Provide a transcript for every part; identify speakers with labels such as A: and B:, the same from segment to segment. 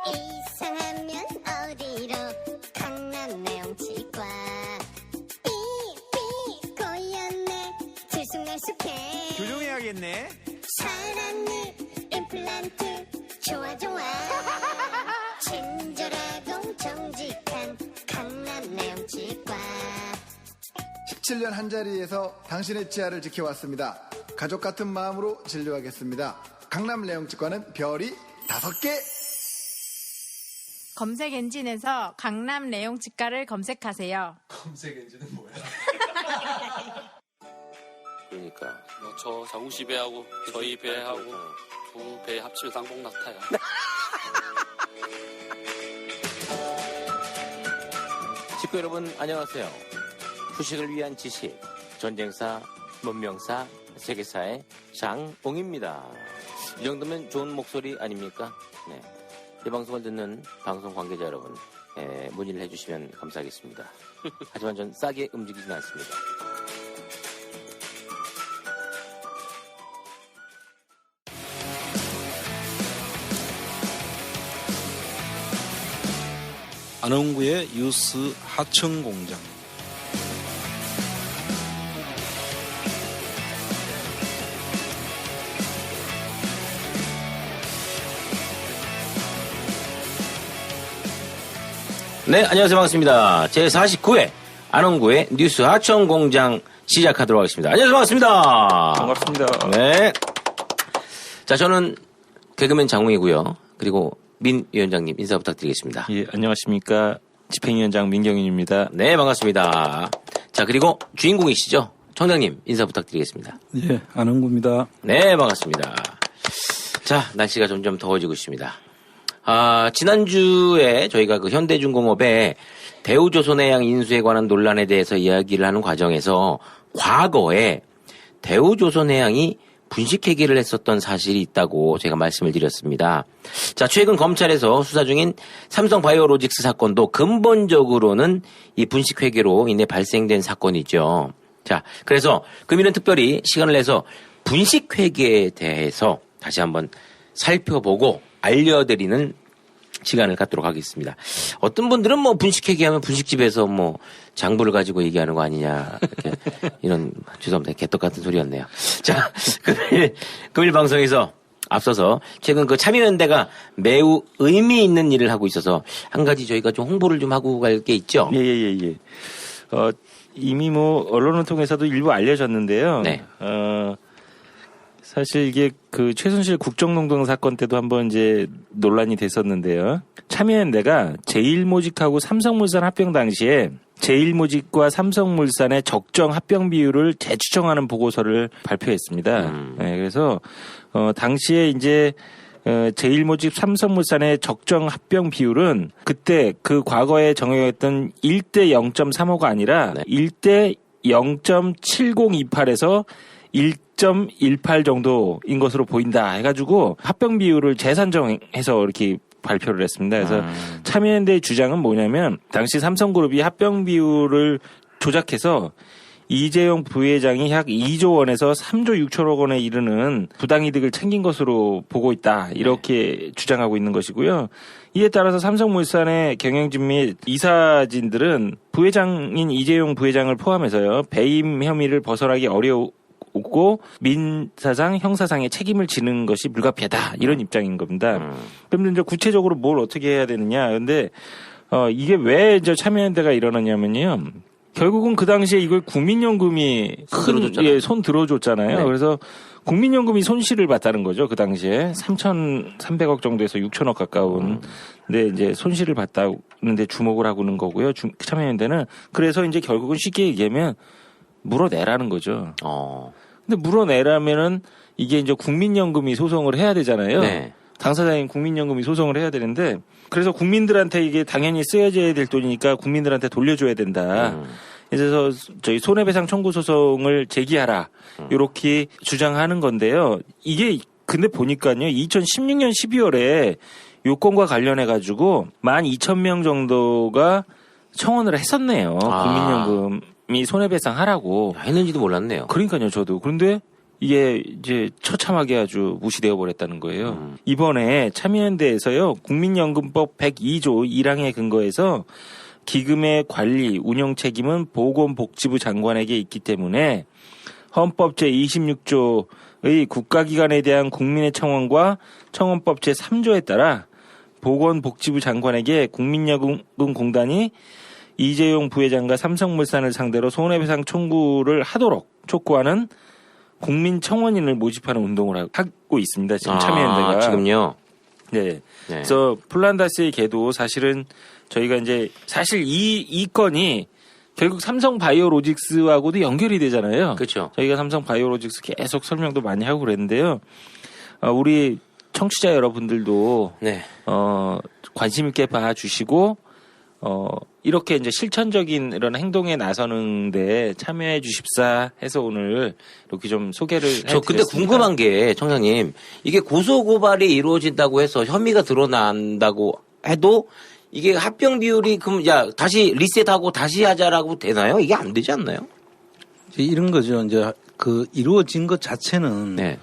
A: 이상하면 어디로 강남 내용치과 삐삐 꼬였네 들쑥날쑥해
B: 교정해야겠네.
A: 살았니 임플란트 좋아 좋아 친절하고 정직한 강남 내용치과
C: 17년 한자리에서 당신의 치아를 지켜왔습니다. 가족 같은 마음으로 진료하겠습니다. 강남 내용치과는 별이 5개.
D: 검색 엔진에서 강남 내용치과를 검색하세요.
E: 검색 엔진은 뭐야?
F: 그러니까 저 장우 씨 배하고 저희 배하고 두 배 합치면 쌍봉 낙타야.
G: 식구 여러분 안녕하세요. 후식을 위한 지식, 전쟁사, 문명사, 세계사의 장봉입니다. 이 정도면 좋은 목소리 아닙니까? 네. 이 방송을 듣는 방송 관계자 여러분, 문의를 해주시면 감사하겠습니다. 하지만 전 싸게 움직이진 않습니다.
H: 안흥구의 유스 하청공장.
G: 네, 안녕하세요. 반갑습니다. 제49회 안흥구의 뉴스 하청공장 시작하도록 하겠습니다. 안녕하세요. 반갑습니다.
E: 반갑습니다.
G: 네. 자, 저는 개그맨 장웅이고요. 그리고 민 위원장님 인사 부탁드리겠습니다.
E: 예, 안녕하십니까. 집행위원장 민경윤입니다.
G: 네, 반갑습니다. 자, 그리고 주인공이시죠? 청장님 인사 부탁드리겠습니다.
H: 예, 안흥구입니다.
G: 네, 반갑습니다. 자, 날씨가 점점 더워지고 있습니다. 지난주에 저희가 그 현대중공업의 대우조선해양 인수에 관한 논란에 대해서 이야기를 하는 과정에서 과거에 대우조선해양이 분식회계를 했었던 사실이 있다고 제가 말씀을 드렸습니다. 자, 최근 검찰에서 수사 중인 삼성바이오로직스 사건도 근본적으로는 이 분식회계로 인해 발생된 사건이죠. 자, 그래서 금일은 특별히 시간을 내서 분식회계에 대해서 다시 한번 살펴보고 알려드리는 시간을 갖도록 하겠습니다. 어떤 분들은 뭐 분식회계하면 분식집에서 뭐 장부를 가지고 얘기하는 거 아니냐 이렇게 이런 죄송합니다. 개떡 같은 소리였네요. 자, 금일 방송에서 앞서서 최근 그 참여연대가 매우 의미 있는 일을 하고 있어서 한 가지 저희가 좀 홍보를 좀 하고 갈 게 있죠.
E: 예. 이미 뭐 언론을 통해서도 일부 알려졌는데요.
G: 네.
E: 사실 이게 그 최순실 국정농단 사건 때도 한번 이제 논란이 됐었는데요. 참여연대가 제일모직하고 삼성물산 합병 당시에 제일모직과 삼성물산의 적정 합병 비율을 재추정하는 보고서를 발표했습니다. 네, 그래서 당시에 이제 제일모직 삼성물산의 적정 합병 비율은 그때 그 과거에 정해졌던 1대 0.35가 아니라 네. 1대 0.7028에서 1.18 정도인 것으로 보인다 해가지고 합병 비율을 재산정해서 이렇게 발표를 했습니다. 그래서 참여연대의 주장은 뭐냐면 당시 삼성그룹이 합병 비율을 조작해서 이재용 부회장이 약 2조 원에서 3조 6천억 원에 이르는 부당이득을 챙긴 것으로 보고 있다. 이렇게 주장하고 있는 것이고요. 이에 따라서 삼성물산의 경영진 및 이사진들은 부회장인 이재용 부회장을 포함해서요. 배임 혐의를 벗어나기 어려웠고 민사상, 형사상의 책임을 지는 것이 불가피하다. 이런 입장인 겁니다. 그런데 이제 구체적으로 뭘 어떻게 해야 되느냐. 근데 이게 왜 이제 참여연대가 일어났냐면요. 결국은 그 당시에 이걸 국민연금이 손 들어줬잖아요. 네. 그래서 국민연금이 손실을 봤다는 거죠. 그 당시에 3,300억 정도에서 6천억 가까운. 근데 이제 손실을 봤다는데 주목을 하고 있는 거고요. 참여연대는 그래서 이제 결국은 쉽게 얘기하면 물어내라는 거죠. 근데 물어내라면은 이게 이제 국민연금이 소송을 해야 되잖아요. 네. 당사자인 국민연금이 소송을 해야 되는데 그래서 국민들한테 이게 당연히 쓰여져야 될 돈이니까 국민들한테 돌려줘야 된다. 그래서 저희 손해배상 청구 소송을 제기하라. 이렇게 주장하는 건데요. 이게 근데 보니까요. 2016년 12월에 요건과 관련해가지고 12,000명 정도가 청원을 했었네요. 국민연금이 손해배상 하라고.
G: 했는지도 몰랐네요.
E: 그러니까요. 저도. 그런데 이게 이제 처참하게 아주 무시되어 버렸다는 거예요. 이번에 참여연대에서요, 국민연금법 102조 1항에 근거해서 기금의 관리, 운영 책임은 보건복지부 장관에게 있기 때문에 헌법 제26조의 국가기관에 대한 국민의 청원과 청원법 제3조에 따라 보건복지부 장관에게 국민연금공단이 이재용 부회장과 삼성물산을 상대로 손해배상 청구를 하도록 촉구하는 국민청원인을 모집하는 운동을 하고 있습니다. 지금 참여연대가.
G: 지금요?
E: 네. 그래서 플란다스의 개도 사실은 저희가 이제 사실 이 건이 결국 삼성바이오로직스하고도 연결이 되잖아요.
G: 그렇죠.
E: 저희가 삼성바이오로직스 계속 설명도 많이 하고 그랬는데요. 우리 청취자 여러분들도
G: 네.
E: 관심 있게 봐주시고 이렇게 이제 실천적인 이런 행동에 나서는데 참여해 주십사 해서 오늘 이렇게 좀 소개를 해드렸습니다.
G: 저 근데 궁금한 게 청장님, 이게 고소 고발이 이루어진다고 해서 혐의가 드러난다고 해도 이게 합병 비율이 그럼 다시 리셋하고 다시 하자라고 되나요? 이게 안 되지 않나요?
H: 이런 거죠. 이제 그 이루어진 것 자체는
G: 네.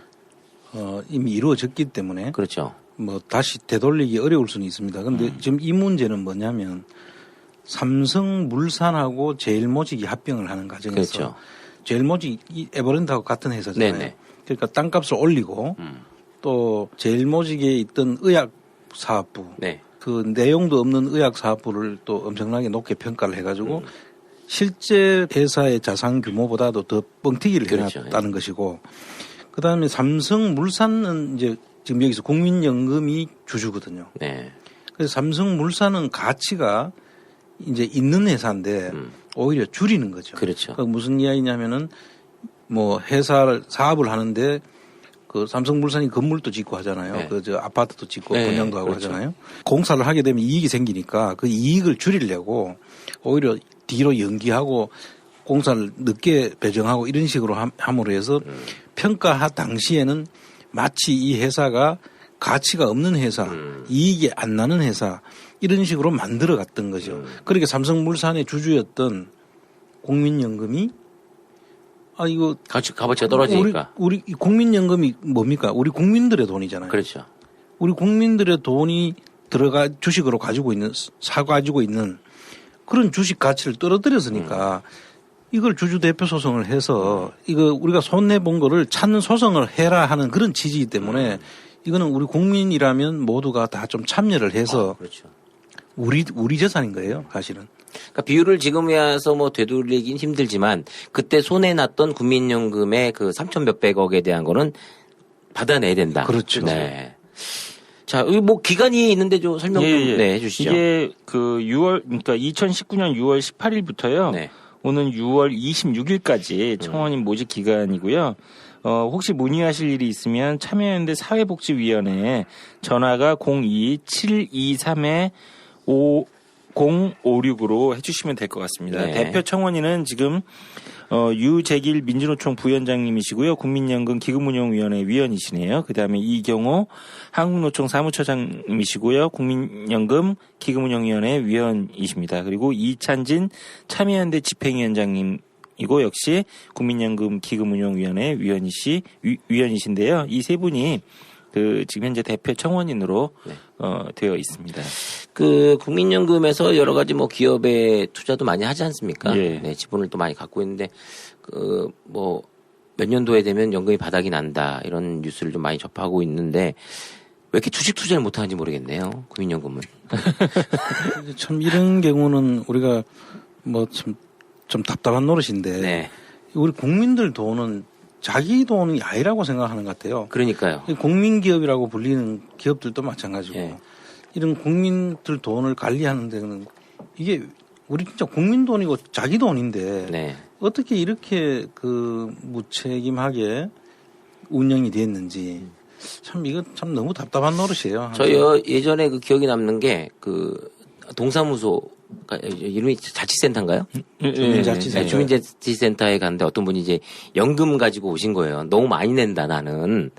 H: 이미 이루어졌기 때문에
G: 그렇죠.
H: 뭐 다시 되돌리기 어려울 수는 있습니다. 근데 지금 이 문제는 뭐냐면 삼성물산하고 제일모직이 합병을 하는 과정에서
G: 그렇죠.
H: 제일모직이 에버랜드하고 같은 회사잖아요.
G: 네네.
H: 그러니까 땅값을 올리고 또 제일모직에 있던 의학사업부
G: 네.
H: 그 내용도 없는 의학사업부를 또 엄청나게 높게 평가를 해가지고 실제 회사의 자산 규모보다도 더 뻥튀기를
G: 그렇죠.
H: 해놨다는 것이고, 그 다음에 삼성물산은 이제 지금 여기서 국민연금이 주주거든요.
G: 네.
H: 그래서 삼성물산은 가치가 이제 있는 회사인데 오히려 줄이는 거죠.
G: 그렇죠.
H: 그러니까 무슨 이야기냐면은 뭐 회사를 사업을 하는데 그 삼성물산이 건물도 짓고 하잖아요.
G: 네.
H: 그 저 아파트도 짓고
G: 네,
H: 분양도 하고
G: 그렇죠.
H: 하잖아요. 공사를 하게 되면 이익이 생기니까 그 이익을 줄이려고 오히려 뒤로 연기하고 공사를 늦게 배정하고 이런 식으로 함으로 해서 평가 당시에는 마치 이 회사가 가치가 없는 회사, 이익이 안 나는 회사 이런 식으로 만들어 갔던 거죠. 그렇게 삼성물산의 주주였던 국민연금이 이거
G: 값어치가 떨어지니까.
H: 우리 국민연금이 뭡니까? 우리 국민들의 돈이잖아요.
G: 그렇죠.
H: 우리 국민들의 돈이 들어가 주식으로 가지고 있는 그런 주식 가치를 떨어뜨렸으니까 이걸 주주 대표 소송을 해서 이거 우리가 손해 본 거를 찾는 소송을 해라 하는 그런 취지이기 때문에 이거는 우리 국민이라면 모두가 다 좀 참여를 해서
G: 그렇죠.
H: 우리 재산인 거예요, 사실은.
G: 그러니까 비율을 지금에 와서 뭐 되돌리긴 힘들지만 그때 손해 났던 국민연금의 그 3천 몇백억에 대한 거는 받아내야 된다.
H: 그렇죠.
G: 네. 자, 여기 뭐 기간이 있는데 좀 설명 좀 해주시죠.
E: 이게 그 6월, 그러니까 2019년 6월 18일부터요.
G: 네.
E: 오는 6월 26일까지 청원인 모집 기간이고요. 혹시 문의하실 일이 있으면 참여연대 사회복지위원회에 전화가 02-723-5056으로 해주시면 될 것 같습니다.
G: 네.
E: 대표 청원인은 지금 유재길 민주노총 부위원장님이시고요. 국민연금 기금운용위원회 위원이시네요. 그다음에 이경호 한국노총 사무처장님이시고요. 국민연금 기금운용위원회 위원이십니다. 그리고 이찬진 참여연대 집행위원장님이고 역시 국민연금 기금운용위원회 위원이신데요. 이 세 분이 그 지금 현재 대표 청원인으로 되어 있습니다.
G: 그 국민연금에서 여러 가지 뭐 기업에 투자도 많이 하지 않습니까?
E: 예.
G: 네, 지분을 또 많이 갖고 있는데 그 뭐 몇 년도에 되면 연금이 바닥이 난다 이런 뉴스를 좀 많이 접하고 있는데 왜 이렇게 주식 투자를 못 하는지 모르겠네요. 국민연금은.
H: 참 이런 경우는 우리가 뭐 좀 답답한 노릇인데
G: 네.
H: 우리 국민들 돈은 자기 돈이 아니라고 생각하는 것 같아요.
G: 그러니까요.
H: 국민기업이라고 불리는 기업들도 마찬가지고
G: 예.
H: 이런 국민들 돈을 관리하는 데는 이게 우리 진짜 국민 돈이고 자기 돈인데
G: 네.
H: 어떻게 이렇게 그 무책임하게 운영이 됐는지 참 이거 참 너무 답답한 노릇이에요.
G: 저희 예전에 그 기억이 남는 게 그 동사무소 이름이 자치센터인가요?
H: 주민자치센터.
G: 네, 주민자치센터에 갔는데 어떤 분이 이제 연금 가지고 오신 거예요. 너무 많이 낸다 나는.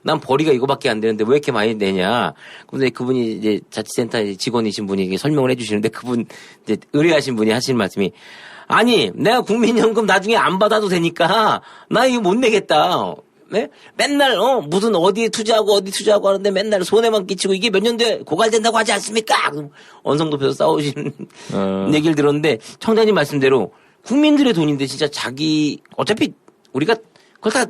G: 난 벌이가 이거밖에 안 되는데 왜 이렇게 많이 내냐. 근데 그분이 이제 자치센터 직원이신 분이 설명을 해주시는데 그분 이제 의뢰하신 분이 하시는 말씀이 아니, 내가 국민연금 나중에 안 받아도 되니까 나 이거 못 내겠다. 네? 맨날 무슨 어디에 투자하고 하는데 맨날 손해만 끼치고 이게 몇 년 뒤에 고갈된다고 하지 않습니까? 언성 높여서 싸우시는 얘기를 들었는데 청장님 말씀대로 국민들의 돈인데 진짜 자기 어차피 우리가 그걸 다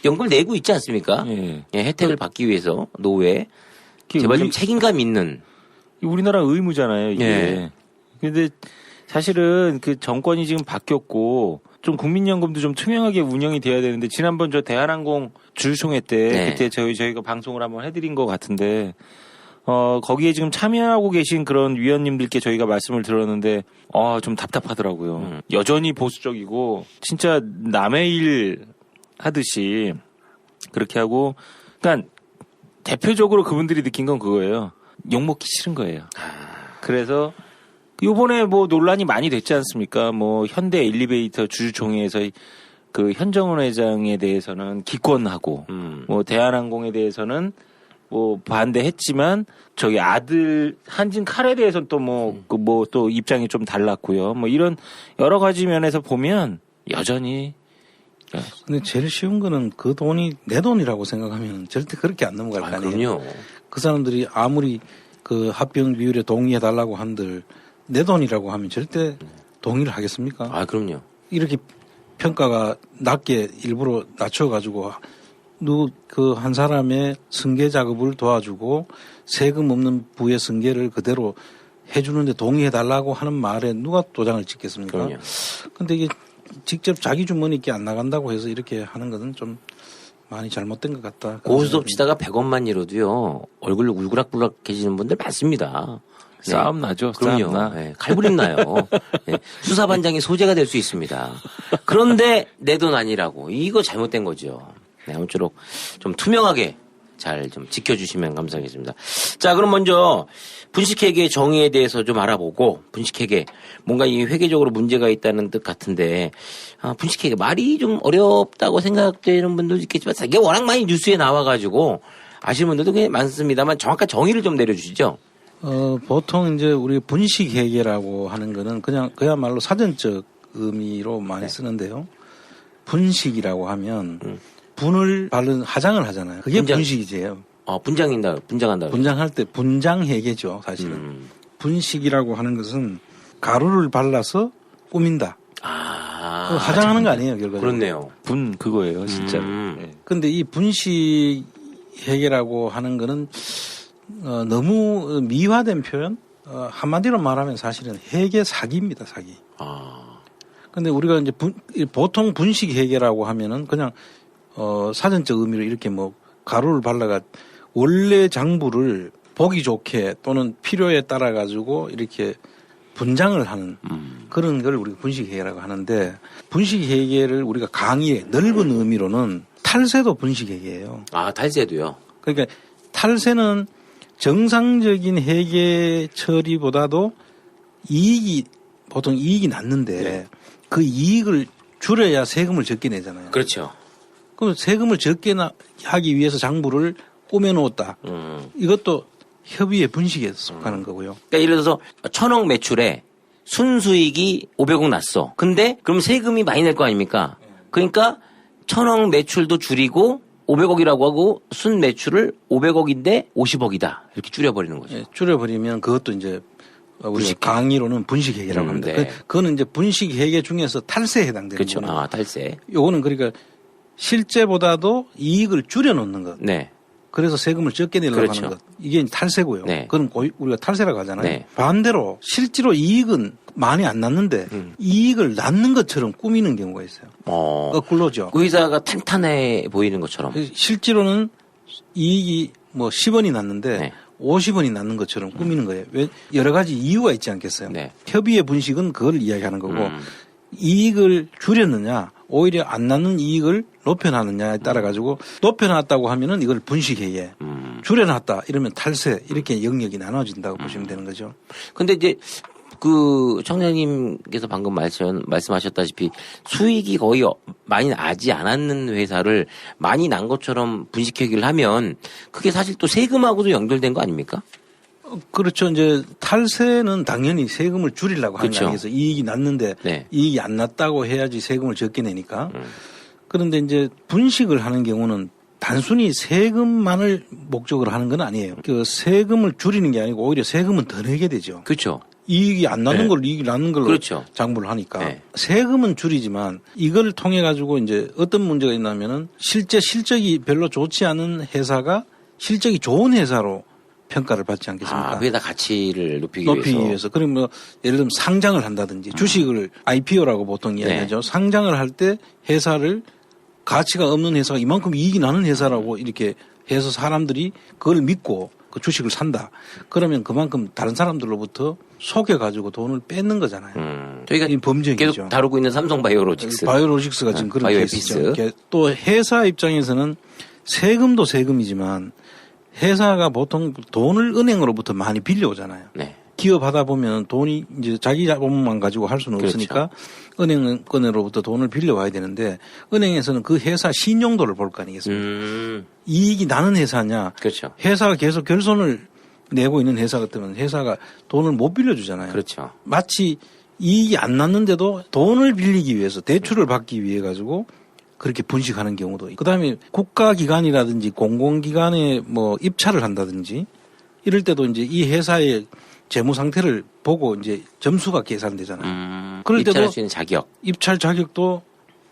G: 연금을 내고 있지 않습니까?
E: 예.
G: 예, 혜택을 받기 위해서 노후에 제발 좀 책임감 있는
E: 우리나라 의무잖아요, 이게.
G: 예.
E: 근데 사실은 그 정권이 지금 바뀌었고 좀 국민연금도 좀 투명하게 운영이 돼야 되는데 지난번 저 대한항공 주주총회 때
G: 네.
E: 그때 저희가 방송을 한번 해드린 것 같은데 거기에 지금 참여하고 계신 그런 위원님들께 저희가 말씀을 들었는데 좀 답답하더라고요. 여전히 보수적이고 진짜 남의 일 하듯이 그렇게 하고 그러니까 대표적으로 그분들이 느낀 건 그거예요. 욕먹기 싫은 거예요. 그래서 요번에 뭐 논란이 많이 됐지 않습니까? 뭐 현대 엘리베이터 주주총회에서 그 현정훈 회장에 대해서는 기권하고 뭐 대한항공에 대해서는 뭐 반대했지만 저기 아들 한진 칼에 대해서는 또 뭐 또 입장이 좀 달랐고요. 뭐 이런 여러 가지 면에서 보면 여전히
H: 근데 제일 쉬운 거는 그 돈이 내 돈이라고 생각하면 절대 그렇게 안 넘어갈 거 아니에요.
G: 그럼요.
H: 그 사람들이 아무리 그 합병 비율에 동의해달라고 한들 내 돈이라고 하면 절대 동의를 하겠습니까?
G: 아, 그럼요.
H: 이렇게 평가가 낮게 일부러 낮춰가지고 그 한 사람의 승계 작업을 도와주고 세금 없는 부의 승계를 그대로 해주는데 동의해달라고 하는 말에 누가 도장을 찍겠습니까?
G: 그럼요.
H: 근데 이게 직접 자기 주머니께 안 나간다고 해서 이렇게 하는 것은 좀 많이 잘못된 것 같다.
G: 고수톱 치다가 100원만 잃어도요 얼굴 울그락불락해지는 분들 많습니다. 네.
E: 싸움 나죠. 싸움
G: 그럼요.
E: 나.
G: 네, 칼부림 나요. 네, 수사반장이 소재가 될 수 있습니다. 그런데 내 돈 아니라고. 이거 잘못된 거죠. 네, 아무쪼록 좀 투명하게 잘 좀 지켜주시면 감사하겠습니다. 자, 그럼 먼저 분식회계 정의에 대해서 좀 알아보고 분식회계 뭔가 이 회계적으로 문제가 있다는 뜻 같은데 분식회계 말이 좀 어렵다고 생각되는 분들도 있겠지만 이게 워낙 많이 뉴스에 나와가지고 아시는 분들도 꽤 많습니다만 정확한 정의를 좀 내려주시죠.
H: 보통 이제 우리 분식회계라고 하는 거는 그냥 그야말로 사전적 의미로 많이 쓰는데요. 분식이라고 하면 분을 바른 화장을 하잖아요. 그게
G: 분장.
H: 분식이지요.
G: 분장한다.
H: 분장할 때 분장회계죠, 사실은. 분식이라고 하는 것은 가루를 발라서 꾸민다. 그 화장하는 거 아니에요, 결과적으로.
G: 그렇네요.
E: 분 그거예요, 진짜로. 네.
H: 근데 이 분식회계라고 하는 거는 너무 미화된 표현? 한마디로 말하면 사실은 회계 사기입니다, 사기. 근데 우리가 이제 보통 분식회계라고 하면은 그냥 사전적 의미로 이렇게 뭐 가루를 발라가 원래 장부를 보기 좋게 또는 필요에 따라 가지고 이렇게 분장을 하는 그런 걸 우리가 분식회계라고 하는데 분식회계를 우리가 강의의 넓은 의미로는 탈세도 분식회계예요.
G: 아, 탈세도요?
H: 그러니까 탈세는 정상적인 회계 처리보다도 보통 이익이 낮는데
G: 네.
H: 그 이익을 줄여야 세금을 적게 내잖아요.
G: 그렇죠.
H: 그럼 세금을 적게 하기 위해서 장부를 꾸며놓았다. 이것도 협의의 분식에 속하는 거고요.
G: 그러니까 예를 들어서 1,000억 매출에 순수익이 500억 났어. 근데 그럼 세금이 많이 낼 거 아닙니까? 그러니까 1,000억 매출도 줄이고 500억이라고 하고 순 매출을 500억인데 50억이다. 이렇게 줄여버리는 거죠.
H: 예, 줄여버리면 그것도 이제 우리 강의로는 분식회계라고 합니다.
G: 네.
H: 그거는 이제 분식회계 중에서 탈세에 해당되는
G: 그렇죠.
H: 거예요.
G: 탈세.
H: 요거는 그러니까 실제보다도 이익을 줄여놓는 것.
G: 네.
H: 그래서 세금을 적게 내려고
G: 그렇죠.
H: 하는 것. 이게 탈세고요.
G: 네.
H: 그건 우리가 탈세라고 하잖아요.
G: 네.
H: 반대로 실제로 이익은 많이 안 났는데 이익을 낳는 것처럼 꾸미는 경우가 있어요. 거꾸로죠.
G: 의사가 탄탄해 보이는 것처럼.
H: 실제로는 이익이 뭐 10원이 났는데
G: 네.
H: 50원이 낳는 것처럼 꾸미는 거예요. 왜 여러 가지 이유가 있지 않겠어요.
G: 네.
H: 협의의 분식은 그걸 이야기하는 거고 이익을 줄였느냐 오히려 안 낳는 이익을 높여놨느냐에 따라 가지고 높여놨다고 하면은 이걸 분식회계 줄여놨다 이러면 탈세 이렇게 영역이 나눠진다고 보시면 되는 거죠.
G: 근데 이제 그 청장님께서 방금 말씀하셨다시피 수익이 거의 많이 나지 않았는 회사를 많이 난 것처럼 분식회계를 하면 그게 사실 또 세금하고도 연결된 거 아닙니까?
H: 그렇죠. 이제 탈세는 당연히 세금을 줄이려고 하는
G: 그렇죠.
H: 거 아니겠어요. 이익이 났는데
G: 네.
H: 이익이 안 났다고 해야지 세금을 적게 내니까. 그런데 이제 분식을 하는 경우는 단순히 세금만을 목적으로 하는 건 아니에요. 그 세금을 줄이는 게 아니고 오히려 세금은 더 내게 되죠.
G: 그렇죠.
H: 이익이 안 나는
G: 네.
H: 걸로 이익이 나는 걸로
G: 그렇죠.
H: 장부를 하니까
G: 네.
H: 세금은 줄이지만 이걸 통해 가지고 이제 어떤 문제가 있냐면은 실적이 별로 좋지 않은 회사가 실적이 좋은 회사로 평가를 받지 않겠습니까?
G: 그에다 가치를 높이기
H: 위해서. 그러면 뭐 예를 들면 상장을 한다든지 주식을 IPO라고 보통 이야기하죠. 상장을 할 때 회사를 가치가 없는 회사가 이만큼 이익이 나는 회사라고 이렇게 해서 사람들이 그걸 믿고 그 주식을 산다. 그러면 그만큼 다른 사람들로부터 속여가지고 돈을 뺏는 거잖아요.
G: 저희가
H: 이 범죄이죠.
G: 계속 다루고 있는 삼성바이오로직스.
H: 바이오로직스가 지금 그런 케이스죠. 또 회사 입장에서는 세금도 세금이지만 회사가 보통 돈을 은행으로부터 많이 빌려오잖아요.
G: 네.
H: 기업 하다 보면 돈이 이제 자기 자본만 가지고 할 수는
G: 그렇죠.
H: 없으니까 은행으로부터 돈을 빌려와야 되는데 은행에서는 그 회사 신용도를 볼 거 아니겠습니까? 이익이 나는 회사냐.
G: 그렇죠.
H: 회사가 계속 결손을 내고 있는 회사 같으면 회사가 돈을 못 빌려주잖아요.
G: 그렇죠.
H: 마치 이익이 안 났는데도 돈을 빌리기 위해서 대출을 받기 위해 가지고 그렇게 분식하는 경우도 있고. 그다음에 국가기관이라든지 공공기관에 뭐 입찰을 한다든지 이럴 때도 이제 이 회사의 재무 상태를 보고 이제 점수가 계산되잖아요. 그럴 때도
G: 입찰할 수 있는 자격.
H: 입찰 자격도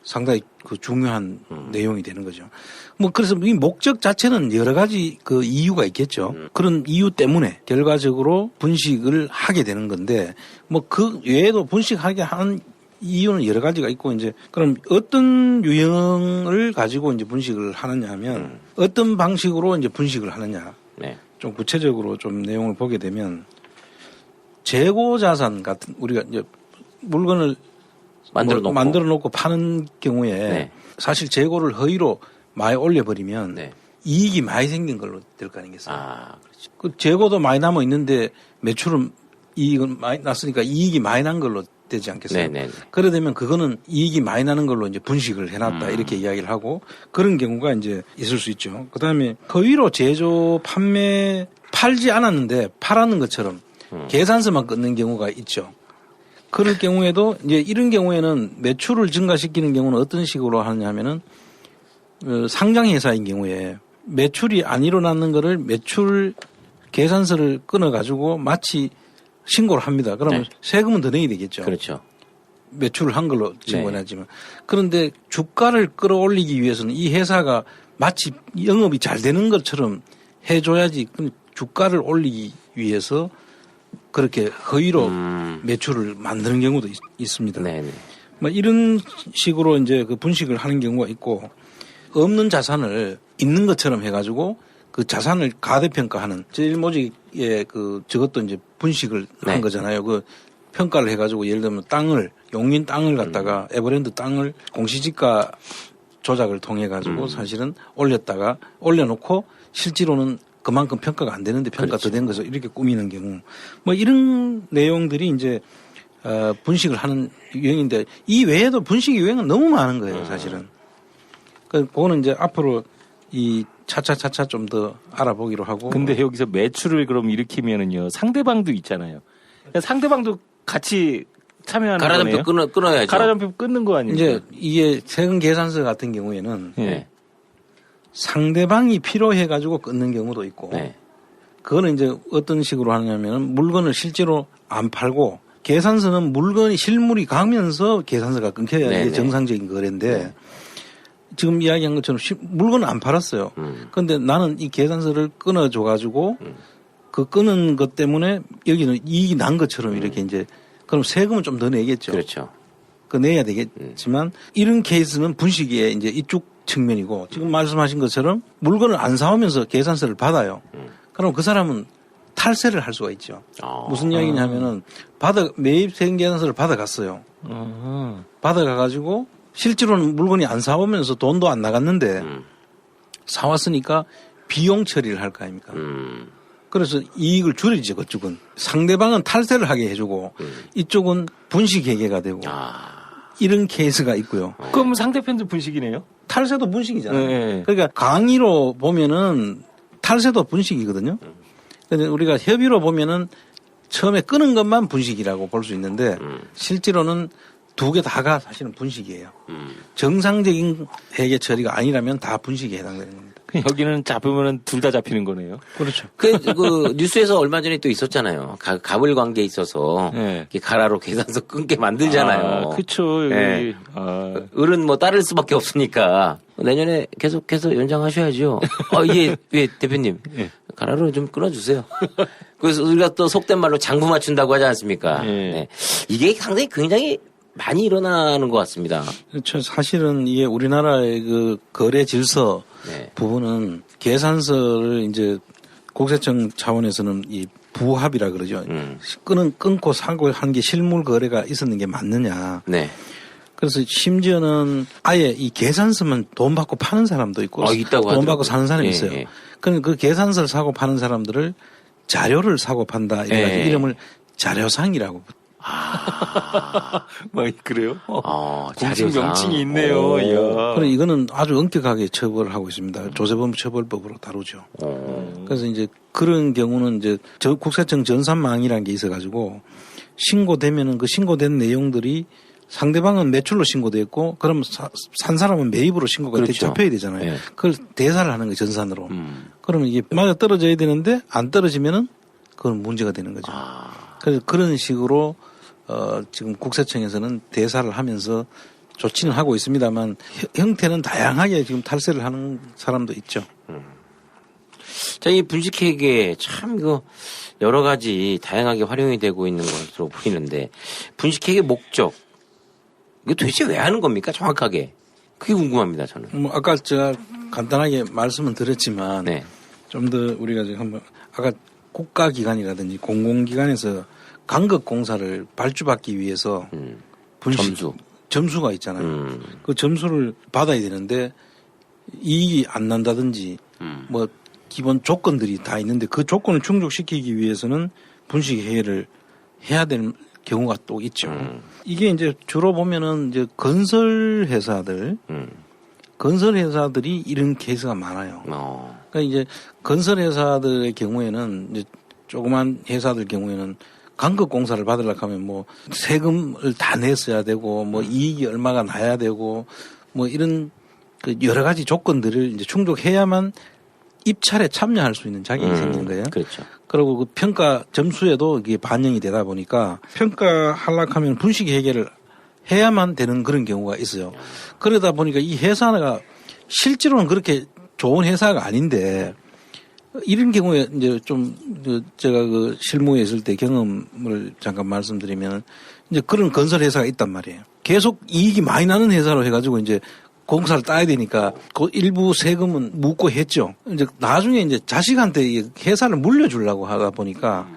H: 상당히 그 중요한 내용이 되는 거죠. 뭐 그래서 이 목적 자체는 여러 가지 그 이유가 있겠죠. 그런 이유 때문에 결과적으로 분식을 하게 되는 건데 뭐 그 외에도 분식하게 하는 이유는 여러 가지가 있고 이제 그럼 어떤 유형을 가지고 이제 분식을 하느냐 하면 어떤 방식으로 이제 분식을 하느냐.
G: 네.
H: 좀 구체적으로 좀 내용을 보게 되면 재고 자산 같은 우리가 이제 물건을 만들어 놓고 파는 경우에
G: 네.
H: 사실 재고를 허위로 많이 올려버리면
G: 네.
H: 이익이 많이 생긴 걸로 될 거 아니겠어요?
G: 그렇죠.
H: 그 재고도 많이 남아 있는데 매출은 이익은 많이 났으니까 이익이 많이 난 걸로 되지 않겠어요?
G: 네네.
H: 그래 되면 그거는 이익이 많이 나는 걸로 이제 분식을 해놨다 이렇게 이야기를 하고 그런 경우가 이제 있을 수 있죠. 그 다음에 허위로 제조 판매 팔지 않았는데 팔았는 것처럼 계산서만 끊는 경우가 있죠. 그럴 경우에도 이제 이런 경우에는 매출을 증가시키는 경우는 어떤 식으로 하느냐면은 상장회사인 경우에 매출이 안 일어나는 거를 매출 계산서를 끊어가지고 마치 신고를 합니다. 그러면
G: 네.
H: 세금은 더 내야 되겠죠.
G: 그렇죠.
H: 매출을 한 걸로 신고하지만 그런데 주가를 끌어올리기 위해서는 이 회사가 마치 영업이 잘 되는 것처럼 해줘야지 주가를 올리기 위해서 그렇게 허위로 매출을 만드는 경우도 있습니다.
G: 네네.
H: 뭐 이런 식으로 이제 그 분식을 하는 경우가 있고 없는 자산을 있는 것처럼 해가지고 그 자산을 가대평가하는 제일모직의 그 저것도 이제 분식을
G: 네.
H: 한 거잖아요. 그 평가를 해가지고 예를 들면 용인 땅을 갖다가 에버랜드 땅을 공시지가 조작을 통해 가지고 사실은 올려놓고 실제로는 그만큼 평가가 안 되는데 평가
G: 그렇죠.
H: 더 된 것을 이렇게 꾸미는 경우 뭐 이런 내용들이 이제 분식을 하는 유형인데 이 외에도 분식 유형은 너무 많은 거예요, 사실은. 그거는 이제 앞으로 이 차차차차 좀 더 알아보기로 하고.
E: 근데 여기서 매출을 그럼 일으키면은요 상대방도 있잖아요. 그러니까 상대방도 같이 참여하는 거네요.
G: 가라점표 끊어야죠.
E: 가라점표 끊는 거 아니에요?
H: 이제 이게 세금 계산서 같은 경우에는
E: 예.
H: 상대방이 필요해 가지고 끊는 경우도 있고.
G: 네.
H: 그거는 이제 어떤 식으로 하냐면은 물건을 실제로 안 팔고 계산서는 실물이 가면서 계산서가 끊겨야 이게
G: 네네.
H: 정상적인 거래인데 지금 이야기한 것처럼 물건을 안 팔았어요. 그런데 나는 이 계산서를 끊어줘 가지고 그 끊은 것 때문에 여기는 이익이 난 것처럼 이렇게 이제 그럼 세금은 좀 더 내겠죠.
G: 그렇죠.
H: 그 내야 되겠지만 이런 케이스는 분식의 이제 이쪽 측면이고 지금 말씀하신 것처럼 물건을 안 사오면서 계산서를 받아요. 그럼 그 사람은 탈세를 할 수가 있죠. 무슨 이야기냐면은 매입 세금 계산서를 받아갔어요. 받아가가지고 실제로는 물건이 안 사오면서 돈도 안 나갔는데 사왔으니까 비용 처리를 할 거 아닙니까? 그래서 이익을 줄이죠, 그쪽은. 상대방은 탈세를 하게 해주고 이쪽은 분식회계가 되고 이런 케이스가 있고요.
E: 그럼 상대편도 분식이네요?
H: 탈세도 분식이잖아요.
E: 네.
H: 그러니까 강의로 보면은 탈세도 분식이거든요. 근데 우리가 협의로 보면은 처음에 끄는 것만 분식이라고 볼 수 있는데 실제로는 두 개 다가 사실은 분식이에요. 정상적인 회계 처리가 아니라면 다 분식에 해당되는 겁니다.
E: 여기는 잡으면 둘 다 잡히는 거네요.
H: 그렇죠.
G: 그 뉴스에서 얼마 전에 또 있었잖아요. 갑을 관계에 있어서
E: 네.
G: 이렇게 가라로 계산서 끊게 만들잖아요.
E: 그렇죠. 여기.
G: 네.
E: 아,
G: 을은 뭐 따를 수밖에 없으니까 내년에 계속해서 연장하셔야죠. 이게 왜 대표님
E: 예.
G: 가라로 좀 끊어주세요. 그래서 우리가 또 속된 말로 장부 맞춘다고 하지 않습니까?
E: 예.
G: 네. 이게 상당히 굉장히 많이 일어나는 것 같습니다.
H: 그렇죠. 사실은 이게 우리나라의 그 거래 질서
G: 네.
H: 부분은 계산서를 이제 국세청 차원에서는 이 부합이라 그러죠. 끊고 사고 한 게 실물 거래가 있었는 게 맞느냐.
G: 네.
H: 그래서 심지어는 아예 이 계산서만 돈 받고 파는 사람도 있고
G: 있다고
H: 돈
G: 하더라고요.
H: 받고 사는 사람이
G: 예,
H: 있어요.
G: 예.
H: 그럼 그 계산서를 사고 파는 사람들을 자료를 사고 판다. 이래가지고
G: 예.
H: 이름을 자료상이라고.
E: 뭐 그래요? 공식
G: 자료상.
E: 명칭이 있네요.
G: 오.
E: 이야.
H: 그래 이거는 아주 엄격하게 처벌을 하고 있습니다. 조세범 처벌법으로 다루죠. 그래서 이제 그런 경우는 이제 저 국세청 전산망이라는 게 있어가지고 신고되면은 그 신고된 내용들이 상대방은 매출로 신고됐고 그럼 산 사람은 매입으로 신고가
G: 그렇죠.
H: 잡혀야 되잖아요.
G: 네.
H: 그걸 대사를 하는 거예요. 전산으로. 그러면 이게 맞아 떨어져야 되는데 안 떨어지면은 그건 문제가 되는 거죠. 그래서 그런 식으로 지금 국세청에서는 대사를 하면서 조치는 하고 있습니다만 형태는 다양하게 지금 탈세를 하는 사람도 있죠.
G: 자, 이 분식회계 참 이거 여러 가지 다양하게 활용이 되고 있는 것으로 보이는데 분식회계 목적 이거 도대체 왜 하는 겁니까? 정확하게. 그게 궁금합니다, 저는.
H: 뭐 아까 제가 간단하게 말씀은 드렸지만
G: 네.
H: 좀 더 우리가 지금 한번 아까 국가기관이라든지 공공기관에서 간급공사를 발주받기 위해서 점수가 있잖아요. 그 점수를 받아야 되는데 이익이 안 난다든지 뭐 기본 조건들이 다 있는데 그 조건을 충족시키기 위해서는 분식회계를 해야 될 경우가 또 있죠. 이게 이제 주로 보면은 이제 건설회사들이 이런 케이스가 많아요. 그러니까 이제 건설회사들의 경우에는 이제 조그만 회사들 경우에는 간급공사를 받으려고 하면 뭐 세금을 다 냈어야 되고 뭐 이익이 얼마가 나야 되고 뭐 이런 그 여러 가지 조건들을 이제 충족해야만 입찰에 참여할 수 있는 자격이 생기는 거예요.
G: 그렇죠.
H: 그리고 그 평가 점수에도 이게 반영이 되다 보니까 평가하려고 하면 분식회계를 해야만 되는 그런 경우가 있어요. 그러다 보니까 이 회사가 실제로는 그렇게 좋은 회사가 아닌데 이런 경우에 이제 좀 제가 그 실무에 있을 때 경험을 잠깐 말씀드리면 이제 그런 건설 회사가 있단 말이에요. 계속 이익이 많이 나는 회사로 해가지고 이제 공사를 따야 되니까 그 일부 세금은 묻고 했죠. 이제 나중에 이제 자식한테 회사를 물려주려고 하다 보니까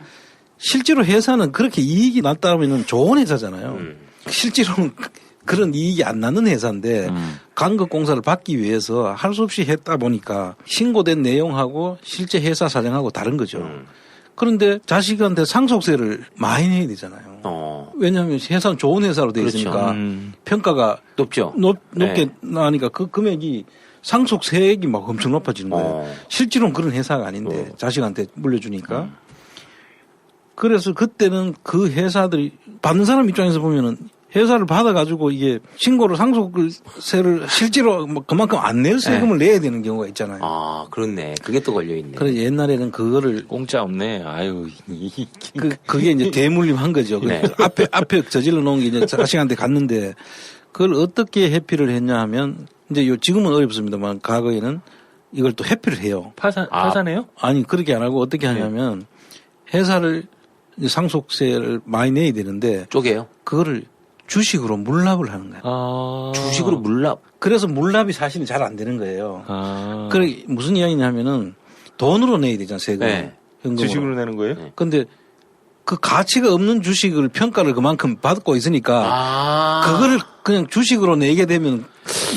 H: 실제로 회사는 그렇게 이익이 났다면은 좋은 회사잖아요. 실제로는 그런 이익이 안 나는 회사인데 간급공사를 받기 위해서 할 수 없이 했다 보니까 신고된 내용하고 실제 회사 사정하고 다른 거죠. 그런데 자식한테 상속세를 많이 내야 되잖아요. 왜냐하면 회사는 좋은 회사로 되어 있으니까 평가가
G: 높죠.
H: 높게 나니까 그 금액이 상속세액이 막 엄청 높아지는 거예요. 실제로는 그런 회사가 아닌데 자식한테 물려주니까. 그래서 그때는 그 회사들이 받는 사람 입장에서 보면은 회사를 받아가지고 이게 신고를 상속세를 실제로 뭐 그만큼 안 낼 세금을 내야 되는 경우가 있잖아요.
G: 아, 그렇네. 그게 또 걸려있네.
H: 그래서 옛날에는 그거를
E: 공짜 없네. 아유.
H: 그게 이제 대물림한 거죠.
G: 네.
H: 앞에 저질러 놓은 게 이제 자식한테 갔는데 그걸 어떻게 회피를 했냐 하면 이제 지금은 어렵습니다만 과거에는 이걸 또 회피를 해요.
E: 파산해요?
H: 아니 그렇게 안 하고 어떻게 하냐면 회사를 이제 상속세를 많이 내야 되는데
G: 쪼개요?
H: 그거를 주식으로 물납을 하는 거예요.
G: 주식으로 물납?
H: 그래서 물납이 사실은 잘 안 되는 거예요. 그래 무슨 이야기냐면은 돈으로 내야 되잖아요, 세금.
G: 네.
E: 주식으로 내는 거예요?
H: 근데 그 가치가 없는 주식을 평가를 그만큼 받고 있으니까 그거를 그냥 주식으로 내게 되면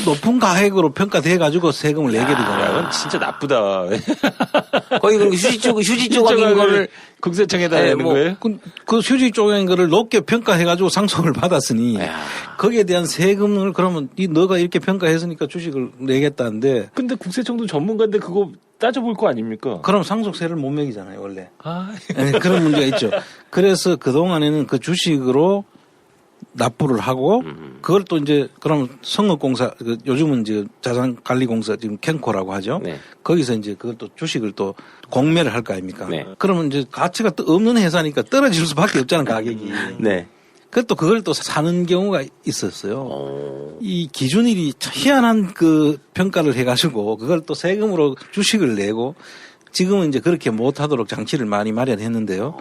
H: 높은 가액으로 평가돼 가지고 세금을 내게 되잖아요.
E: 그건 진짜 나쁘다.
G: 거의 그 휴지 조각인 거를
E: 국세청에다
G: 네,
E: 내는
G: 뭐
E: 거예요?
H: 그 휴지 쪽인 거를 높게 평가해 가지고 상속을 받았으니 거기에 대한 세금을 그러면 너가 이렇게 평가했으니까 주식을 내겠다는데
E: 근데 국세청도 전문가인데 그거 따져볼 거 아닙니까?
H: 그럼 상속세를 못 매기잖아요, 원래.
E: 아,
H: 네, 그런 문제가 있죠. 그래서 그동안에는 그 주식으로 납부를 하고 그걸 또 이제 그럼 성업공사 요즘은 이제 자산관리공사 지금 캔코라고 하죠.
G: 네.
H: 거기서 이제 그걸 또 주식을 또 공매를 할 거 아닙니까?
G: 네.
H: 그러면 이제 가치가 또 없는 회사니까 떨어질 수밖에 없잖아요, 가격이.
G: 네.
H: 그걸 또 사는 경우가 있었어요. 이 기준일이 희한한 그 평가를 해가지고 그걸 또 세금으로 주식을 내고 지금은 이제 그렇게 못하도록 장치를 많이 마련했는데요.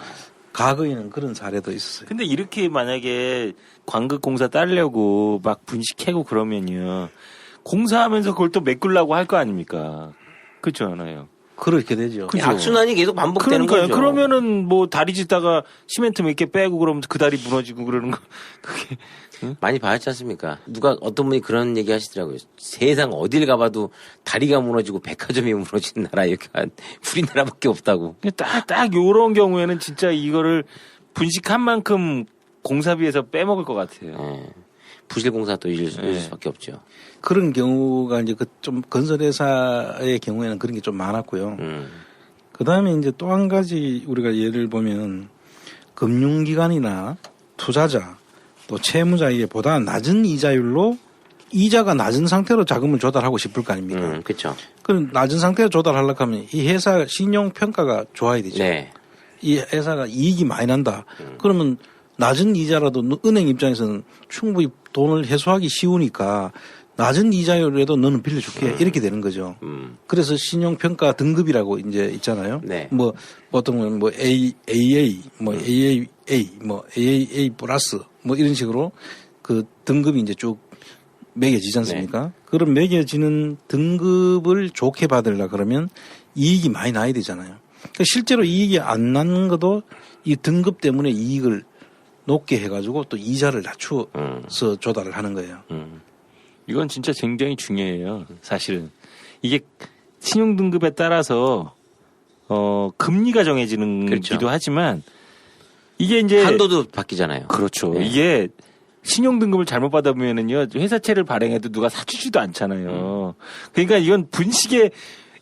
H: 과거에는 그런 사례도 있었어요.
E: 근데 이렇게 만약에 관급공사 따려고 막 분식해고 그러면요. 공사하면서 그걸 또 메꾸려고 할 거 아닙니까? 그렇지 않아요?
H: 그렇게 되죠.
E: 그죠.
G: 악순환이 계속 반복되는
E: 그러니까요.
G: 거죠.
E: 그러면은 뭐 다리 짓다가 시멘트 몇 개 빼고 그러면 그 다리 무너지고 그러는 거. 그게.
G: 많이 봐왔지 않습니까? 누가 어떤 분이 그런 얘기 하시더라고요. 세상 어딜 가봐도 다리가 무너지고 백화점이 무너지는 나라 이렇게 우리나라밖에 없다고.
E: 딱 요런 경우에는 진짜 이거를 분식한 만큼 공사비에서 빼먹을 것 같아요.
G: 예. 부실공사 또 이럴 수밖에 없죠.
H: 그런 경우가 이제 그 좀 건설회사의 경우에는 그런 게 좀 많았고요. 그 다음에 이제 또 한 가지 우리가 예를 보면 금융기관이나 투자자 또 채무자에게 보다 낮은 이자율로 이자가 낮은 상태로 자금을 조달하고 싶을 거 아닙니까?
G: 그렇죠.
H: 그럼 낮은 상태로 조달하려고 하면 이 회사 신용평가가 좋아야 되죠.
G: 네.
H: 이 회사가 이익이 많이 난다. 그러면 낮은 이자라도 은행 입장에서는 충분히 돈을 회수하기 쉬우니까 낮은 이자율에도 너는 빌려줄게 이렇게 되는 거죠. 그래서 신용평가 등급이라고 이제 있잖아요.
G: 네.
H: 뭐 보통은 뭐 AA, 뭐 AAA, 뭐 AAA 플러스 뭐 이런 식으로 그 등급이 이제 쭉 매겨지지 않습니까? 그런 매겨지는 등급을 좋게 받으려 그러면 이익이 많이 나야 되잖아요. 그러니까 실제로 이익이 안 나는 것도 이 등급 때문에 이익을 높게 해가지고 또 이자를 낮춰서 조달을 하는 거예요.
E: 이건 진짜 굉장히 중요해요. 사실은 이게 신용 등급에 따라서 금리가 정해지는
G: 그렇죠.
E: 기도 하지만 이게 이제
G: 한도도 바뀌잖아요.
E: 그렇죠.
G: 네.
E: 이게 신용 등급을 잘못 받아보면은요 회사채를 발행해도 누가 사주지도 않잖아요. 그러니까 이건 분식의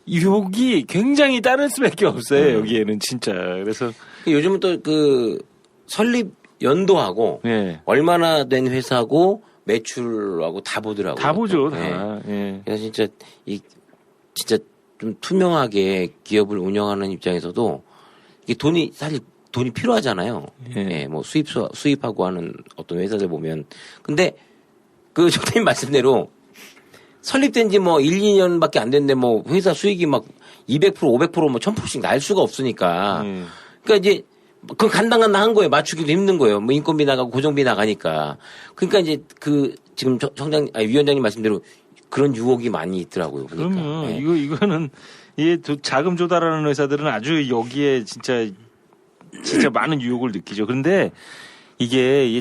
E: 유혹이 굉장히 따를 수밖에 없어요. 여기에는 진짜. 그래서
G: 요즘은 또 그 설립 연도하고
E: 네.
G: 얼마나 된 회사고 매출하고 다 보더라고요.
E: 다 보죠.
G: 네.
E: 다. 예.
G: 그래서 진짜 좀 투명하게 기업을 운영하는 입장에서도 이게 사실 돈이 필요하잖아요.
E: 예.
G: 예, 뭐 수입하고 하는 어떤 회사들 보면. 근데 그 조대님 말씀대로 설립된 지 뭐 1, 2년밖에 안 됐는데 뭐 회사 수익이 막 200%, 500%, 뭐 1000%씩 날 수가 없으니까. 그러니까 이제 그 간당간당한 거예요. 맞추기도 힘든 거예요. 뭐 인건비 나가고 고정비 나가니까. 그러니까 이제 그 지금 위원장님 말씀대로 그런 유혹이 많이 있더라고요. 그러니까.
E: 그러면
G: 네.
E: 이거는 이게 자금 조달하는 회사들은 아주 여기에 진짜 많은 유혹을 느끼죠. 그런데 이게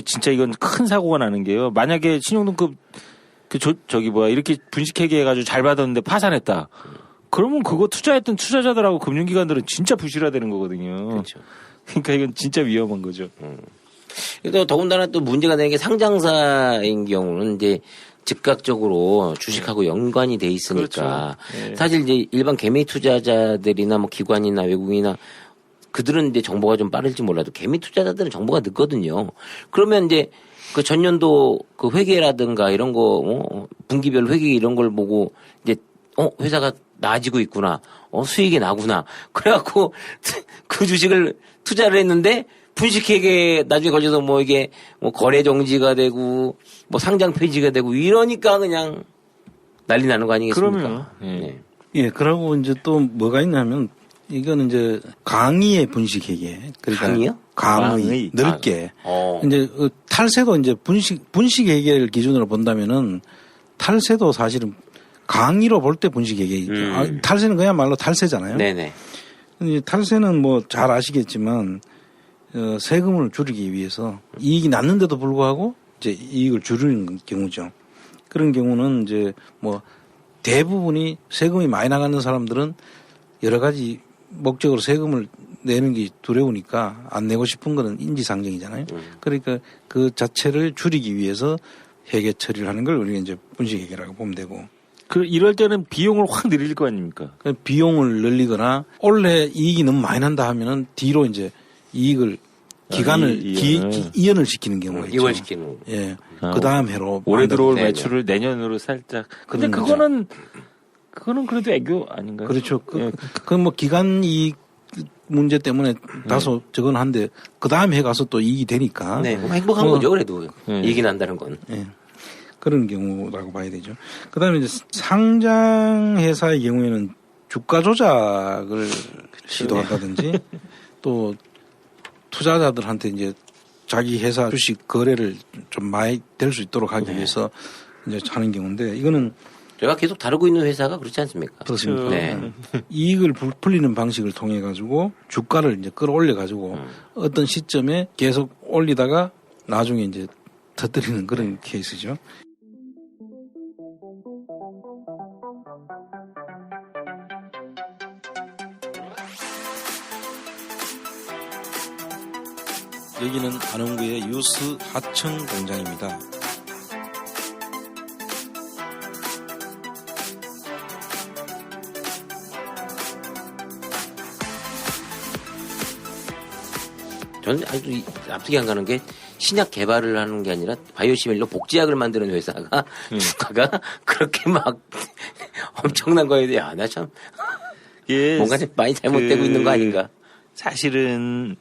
E: 진짜 이건 큰 사고가 나는 게요. 만약에 신용등급 이렇게 분식회계 해가지고 잘 받았는데 파산했다. 그러면 그거 투자했던 투자자들하고 금융기관들은 진짜 부실화되는 거거든요.
G: 그렇죠.
E: 그러니까 이건 진짜 위험한 거죠.
G: 또 더군다나 또 문제가 되는 게 상장사인 경우는 이제 즉각적으로 주식하고 연관이 돼 있으니까
E: 그렇죠. 네.
G: 사실 이제 일반 개미 투자자들이나 뭐 기관이나 외국인이나 그들은 이제 정보가 좀 빠를지 몰라도 개미 투자자들은 정보가 늦거든요. 그러면 이제 그 전년도 그 회계라든가 이런 거 분기별 회계 이런 걸 보고 이제 회사가 나아지고 있구나. 수익이 나구나. 그래갖고 그 주식을 투자를 했는데 분식회계에 나중에 걸려서 뭐 이게 뭐 거래 정지가 되고 뭐 상장 폐지가 되고 이러니까 그냥 난리 나는 거 아니겠습니까?
E: 그러면
G: 네.
H: 예, 그러고 이제 또 뭐가 있냐면 이거는 이제 강의의 분식회계. 그러니까
G: 강의요?
H: 강의. 넓게. 이제 탈세도 이제 분식회계를 기준으로 본다면은 탈세도 사실은 강의로 볼 때 분식회계. 탈세는 그야말로 탈세잖아요.
G: 네네.
H: 근데 탈세는 뭐 잘 아시겠지만 세금을 줄이기 위해서 이익이 났는데도 불구하고 이제 이익을 줄이는 경우죠. 그런 경우는 이제 뭐 대부분이 세금이 많이 나가는 사람들은 여러 가지 목적으로 세금을 내는 게 두려우니까 안 내고 싶은 거는 인지상정이잖아요. 그러니까 그 자체를 줄이기 위해서 회계 처리를 하는 걸 우리가 이제 분식회계라고 보면 되고.
E: 이럴 때는 비용을 확 늘릴 거 아닙니까?
H: 그 비용을 늘리거나 원래 이익이 너무 많이 난다 하면은 뒤로 이제 이익을 기간을 이연을 시키는 경우가 있죠.
G: 이월시키는.
H: 예. 그 다음 해로
E: 올해 들어올
G: 네네.
E: 매출을 내년으로 살짝. 근데
H: 그런 거죠.
E: 그거는 그래도 애교 아닌가요?
H: 그렇죠.
E: 예.
H: 그 뭐 기간 이익 문제 때문에 다소 저건 한데 그 다음 해 가서 또 이익이 되니까.
G: 네, 뭐 행복한 거죠, 그래도. 이익이 난다는 건.
H: 예. 그런 경우라고 봐야 되죠. 그 다음에 이제 상장 회사의 경우에는 주가 조작을 시도한다든지 또 투자자들한테 이제 자기 회사 주식 거래를 좀 많이 될 수 있도록 하기 위해서 이제 하는 경우인데 이거는
G: 제가 계속 다루고 있는 회사가 그렇지 않습니까?
H: 그렇습니까?
G: 네.
H: 이익을 불리는 방식을 통해 가지고 주가를 이제 끌어올려 가지고 어떤 시점에 계속 올리다가 나중에 이제 터뜨리는 그런 케이스죠. 여기는 안원구의 유스 하청 공장입니다.
G: 저는 아주 납득이 안 가는 게 신약 개발을 하는 게 아니라 바이오시밀러 복제약을 만드는 회사가 주가가 그렇게 막 엄청난 거에 대해 나 참 뭔가 좀 많이 잘못되고 있는 거 아닌가.
E: 사실은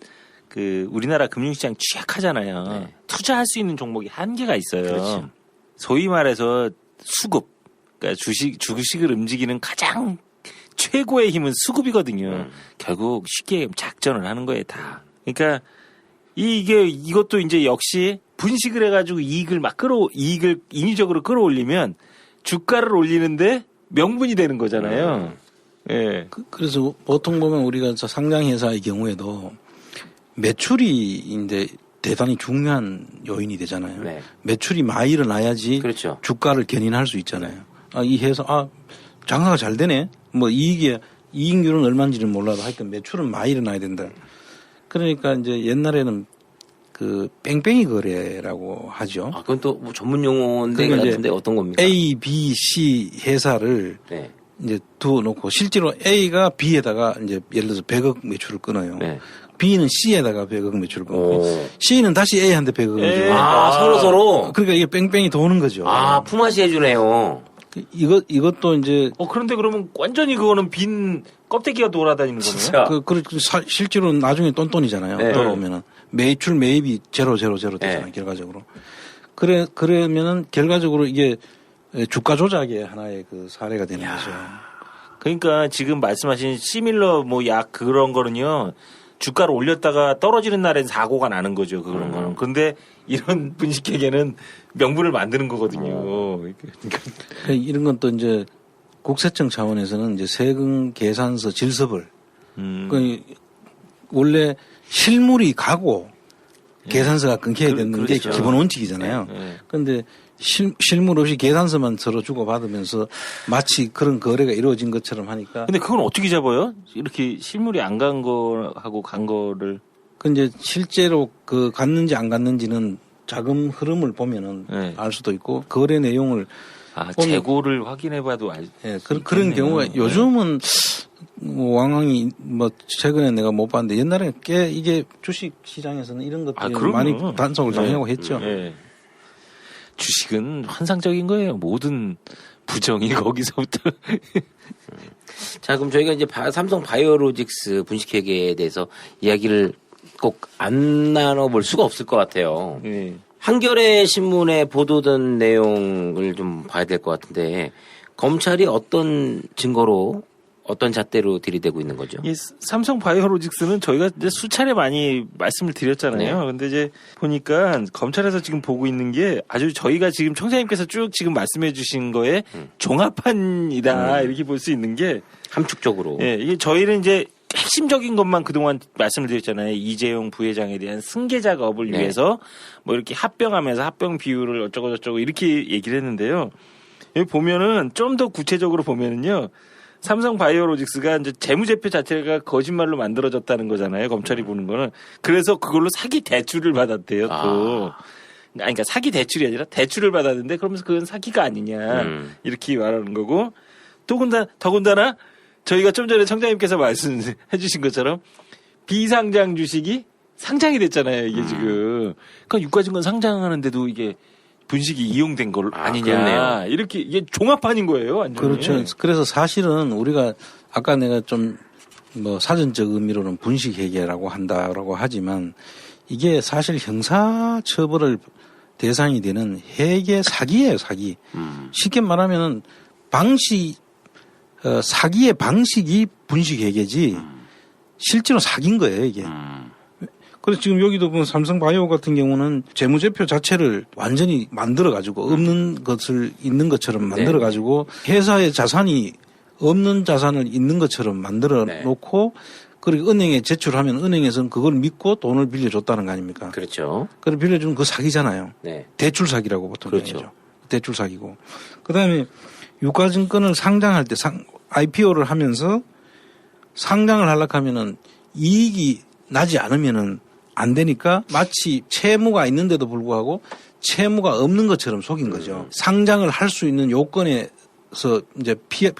E: 우리나라 금융시장 취약하잖아요.
G: 네.
E: 투자할 수 있는 종목이 한계가 있어요.
G: 그렇죠.
E: 소위 말해서 수급, 그러니까 주식을 움직이는 가장 최고의 힘은 수급이거든요. 결국 쉽게 작전을 하는 거예요, 다. 그러니까 이것도 이제 역시 분식을 해가지고 이익을 인위적으로 끌어올리면 주가를 올리는데 명분이 되는 거잖아요. 예.
H: 그래서 보통 보면 우리가 상장회사의 경우에도 매출이 이제 대단히 중요한 요인이 되잖아요.
G: 네.
H: 매출이 많이 일어나야지
G: 그렇죠.
H: 주가를 견인할 수 있잖아요. 이 회사 장사가 잘 되네. 뭐 이익률은 얼마인지는 몰라도 하여튼 매출은 많이 일어나야 된다. 그러니까 이제 옛날에는 뺑뺑이 거래라고 하죠.
G: 그건 또 뭐 전문 용어인데
H: 그러니까
G: 같은데 어떤 겁니까?
H: A, B, C 회사를
G: 네.
H: 이제 두어놓고 실제로 A가 B에다가 이제 예를 들어서 100억 매출을 끊어요.
G: 네.
H: B는 C에다가 100억 매출을 끊고
G: 오.
H: C는 다시 A한테 100억을 줘요.
G: 서로.
H: 그러니까 이게 뺑뺑이 도는 거죠.
G: 품앗이 해주네요.
H: 이것도 이제
E: 그런데 그러면 완전히 그거는 빈 껍데기가 돌아다니는 거네요.
H: 실제로 나중에 똔똔이잖아요.
G: 네.
H: 돌아오면은 매출 매입이 제로 되잖아요.
G: 네.
H: 결과적으로. 그러면은 결과적으로 이게 주가 조작의 하나의 사례가 되는 거죠.
E: 그러니까 지금 말씀하신 시밀러 약 그런 거는요. 주가를 올렸다가 떨어지는 날엔 사고가 나는 거죠. 그런 거는. 근데 이런 분식회계는 명분을 만드는 거거든요.
H: 그러니까 이런 건 또 이제 국세청 차원에서는 이제 세금 계산서 질서벌. 원래 실물이 가고 계산서가 끊겨야 되는 게
E: 그렇죠.
H: 기본 원칙이잖아요. 그런데 실물 없이 계산서만 서로 주고받으면서 마치 그런 거래가 이루어진 것처럼 하니까.
E: 근데 그건 어떻게 잡아요? 이렇게 실물이 안 간 거하고 간 거를.
H: 이제 실제로 갔는지 안 갔는지는 자금 흐름을 보면은
E: 네.
H: 알 수도 있고 거래 내용을
E: 재고를 확인해봐도
H: 그런 경우가 요즘은 왕왕이 최근에 내가 못 봤는데 옛날에 꽤 이게 주식 시장에서는 이런 것들이 많이 단속을 정하고 했죠.
E: 네. 주식은 환상적인 거예요. 모든 부정이 거기서부터.
G: 자, 그럼 저희가 이제 삼성 바이오로직스 분식회계에 대해서 이야기를 꼭 안 나눠볼 수가 없을 것 같아요.
E: 네.
G: 한겨레 신문에 보도된 내용을 좀 봐야 될 것 같은데 검찰이 어떤 증거로 어떤 잣대로 들이대고 있는 거죠?
E: 이 삼성 바이오로직스는 저희가 이제 수차례 많이 말씀을 드렸잖아요.
G: 네.
E: 근데 이제 보니까 검찰에서 지금 보고 있는 게 아주 저희가 지금 청장님께서 쭉 지금 말씀해 주신 거에 종합판이다. 이렇게 볼 수 있는 게
G: 함축적으로.
E: 예, 이게 저희는 이제 핵심적인 것만 그동안 말씀을 드렸잖아요. 이재용 부회장에 대한 승계 작업을
G: 네.
E: 위해서 뭐 이렇게 합병하면서 합병 비율을 어쩌고저쩌고 이렇게 얘기를 했는데요. 여기 보면은 좀 더 구체적으로 보면은요. 삼성 바이오로직스가 이제 재무제표 자체가 거짓말로 만들어졌다는 거잖아요. 검찰이 보는 거는. 그래서 그걸로 사기 대출을 받았대요, 또. 그러니까 사기 대출이 아니라 대출을 받았는데 그러면서 그건 사기가 아니냐 이렇게 말하는 거고 더군다나 저희가 좀 전에 청장님께서 말씀해 주신 것처럼 비상장 주식이 상장이 됐잖아요. 이게 지금 그러니까 유가증권 상장하는데도 이게 분식이 이용된 걸 아니냐
G: 그렇네요.
E: 이렇게 이게 종합판인 거예요. 완전히.
H: 그렇죠. 그래서 사실은 우리가 아까 내가 좀 뭐 사전적 의미로는 분식회계라고 한다라고 하지만 이게 사실 형사처벌을 대상이 되는 회계 사기예요, 사기. 쉽게 말하면은 사기의 방식이 분식회계지 실제로 사기인 거예요, 이게. 그래서 지금 여기도 보면 삼성바이오 같은 경우는 재무제표 자체를 완전히 만들어가지고 없는 것을 있는 것처럼 만들어가지고 회사의 자산이 없는 자산을 있는 것처럼 만들어 놓고 그리고 은행에 제출하면 은행에서는 그걸 믿고 돈을 빌려줬다는 거 아닙니까?
G: 그렇죠.
H: 그걸 빌려주면 그 사기잖아요.
G: 네.
H: 대출 사기라고 보통
G: 그렇죠.
H: 얘기하죠. 대출 사기고. 그다음에 유가증권을 상장할 때 IPO를 하면서 상장을 하려고 하면은 이익이 나지 않으면은 안 되니까 마치 채무가 있는데도 불구하고 채무가 없는 것처럼 속인 거죠. 상장을 할 수 있는 요건에서 이제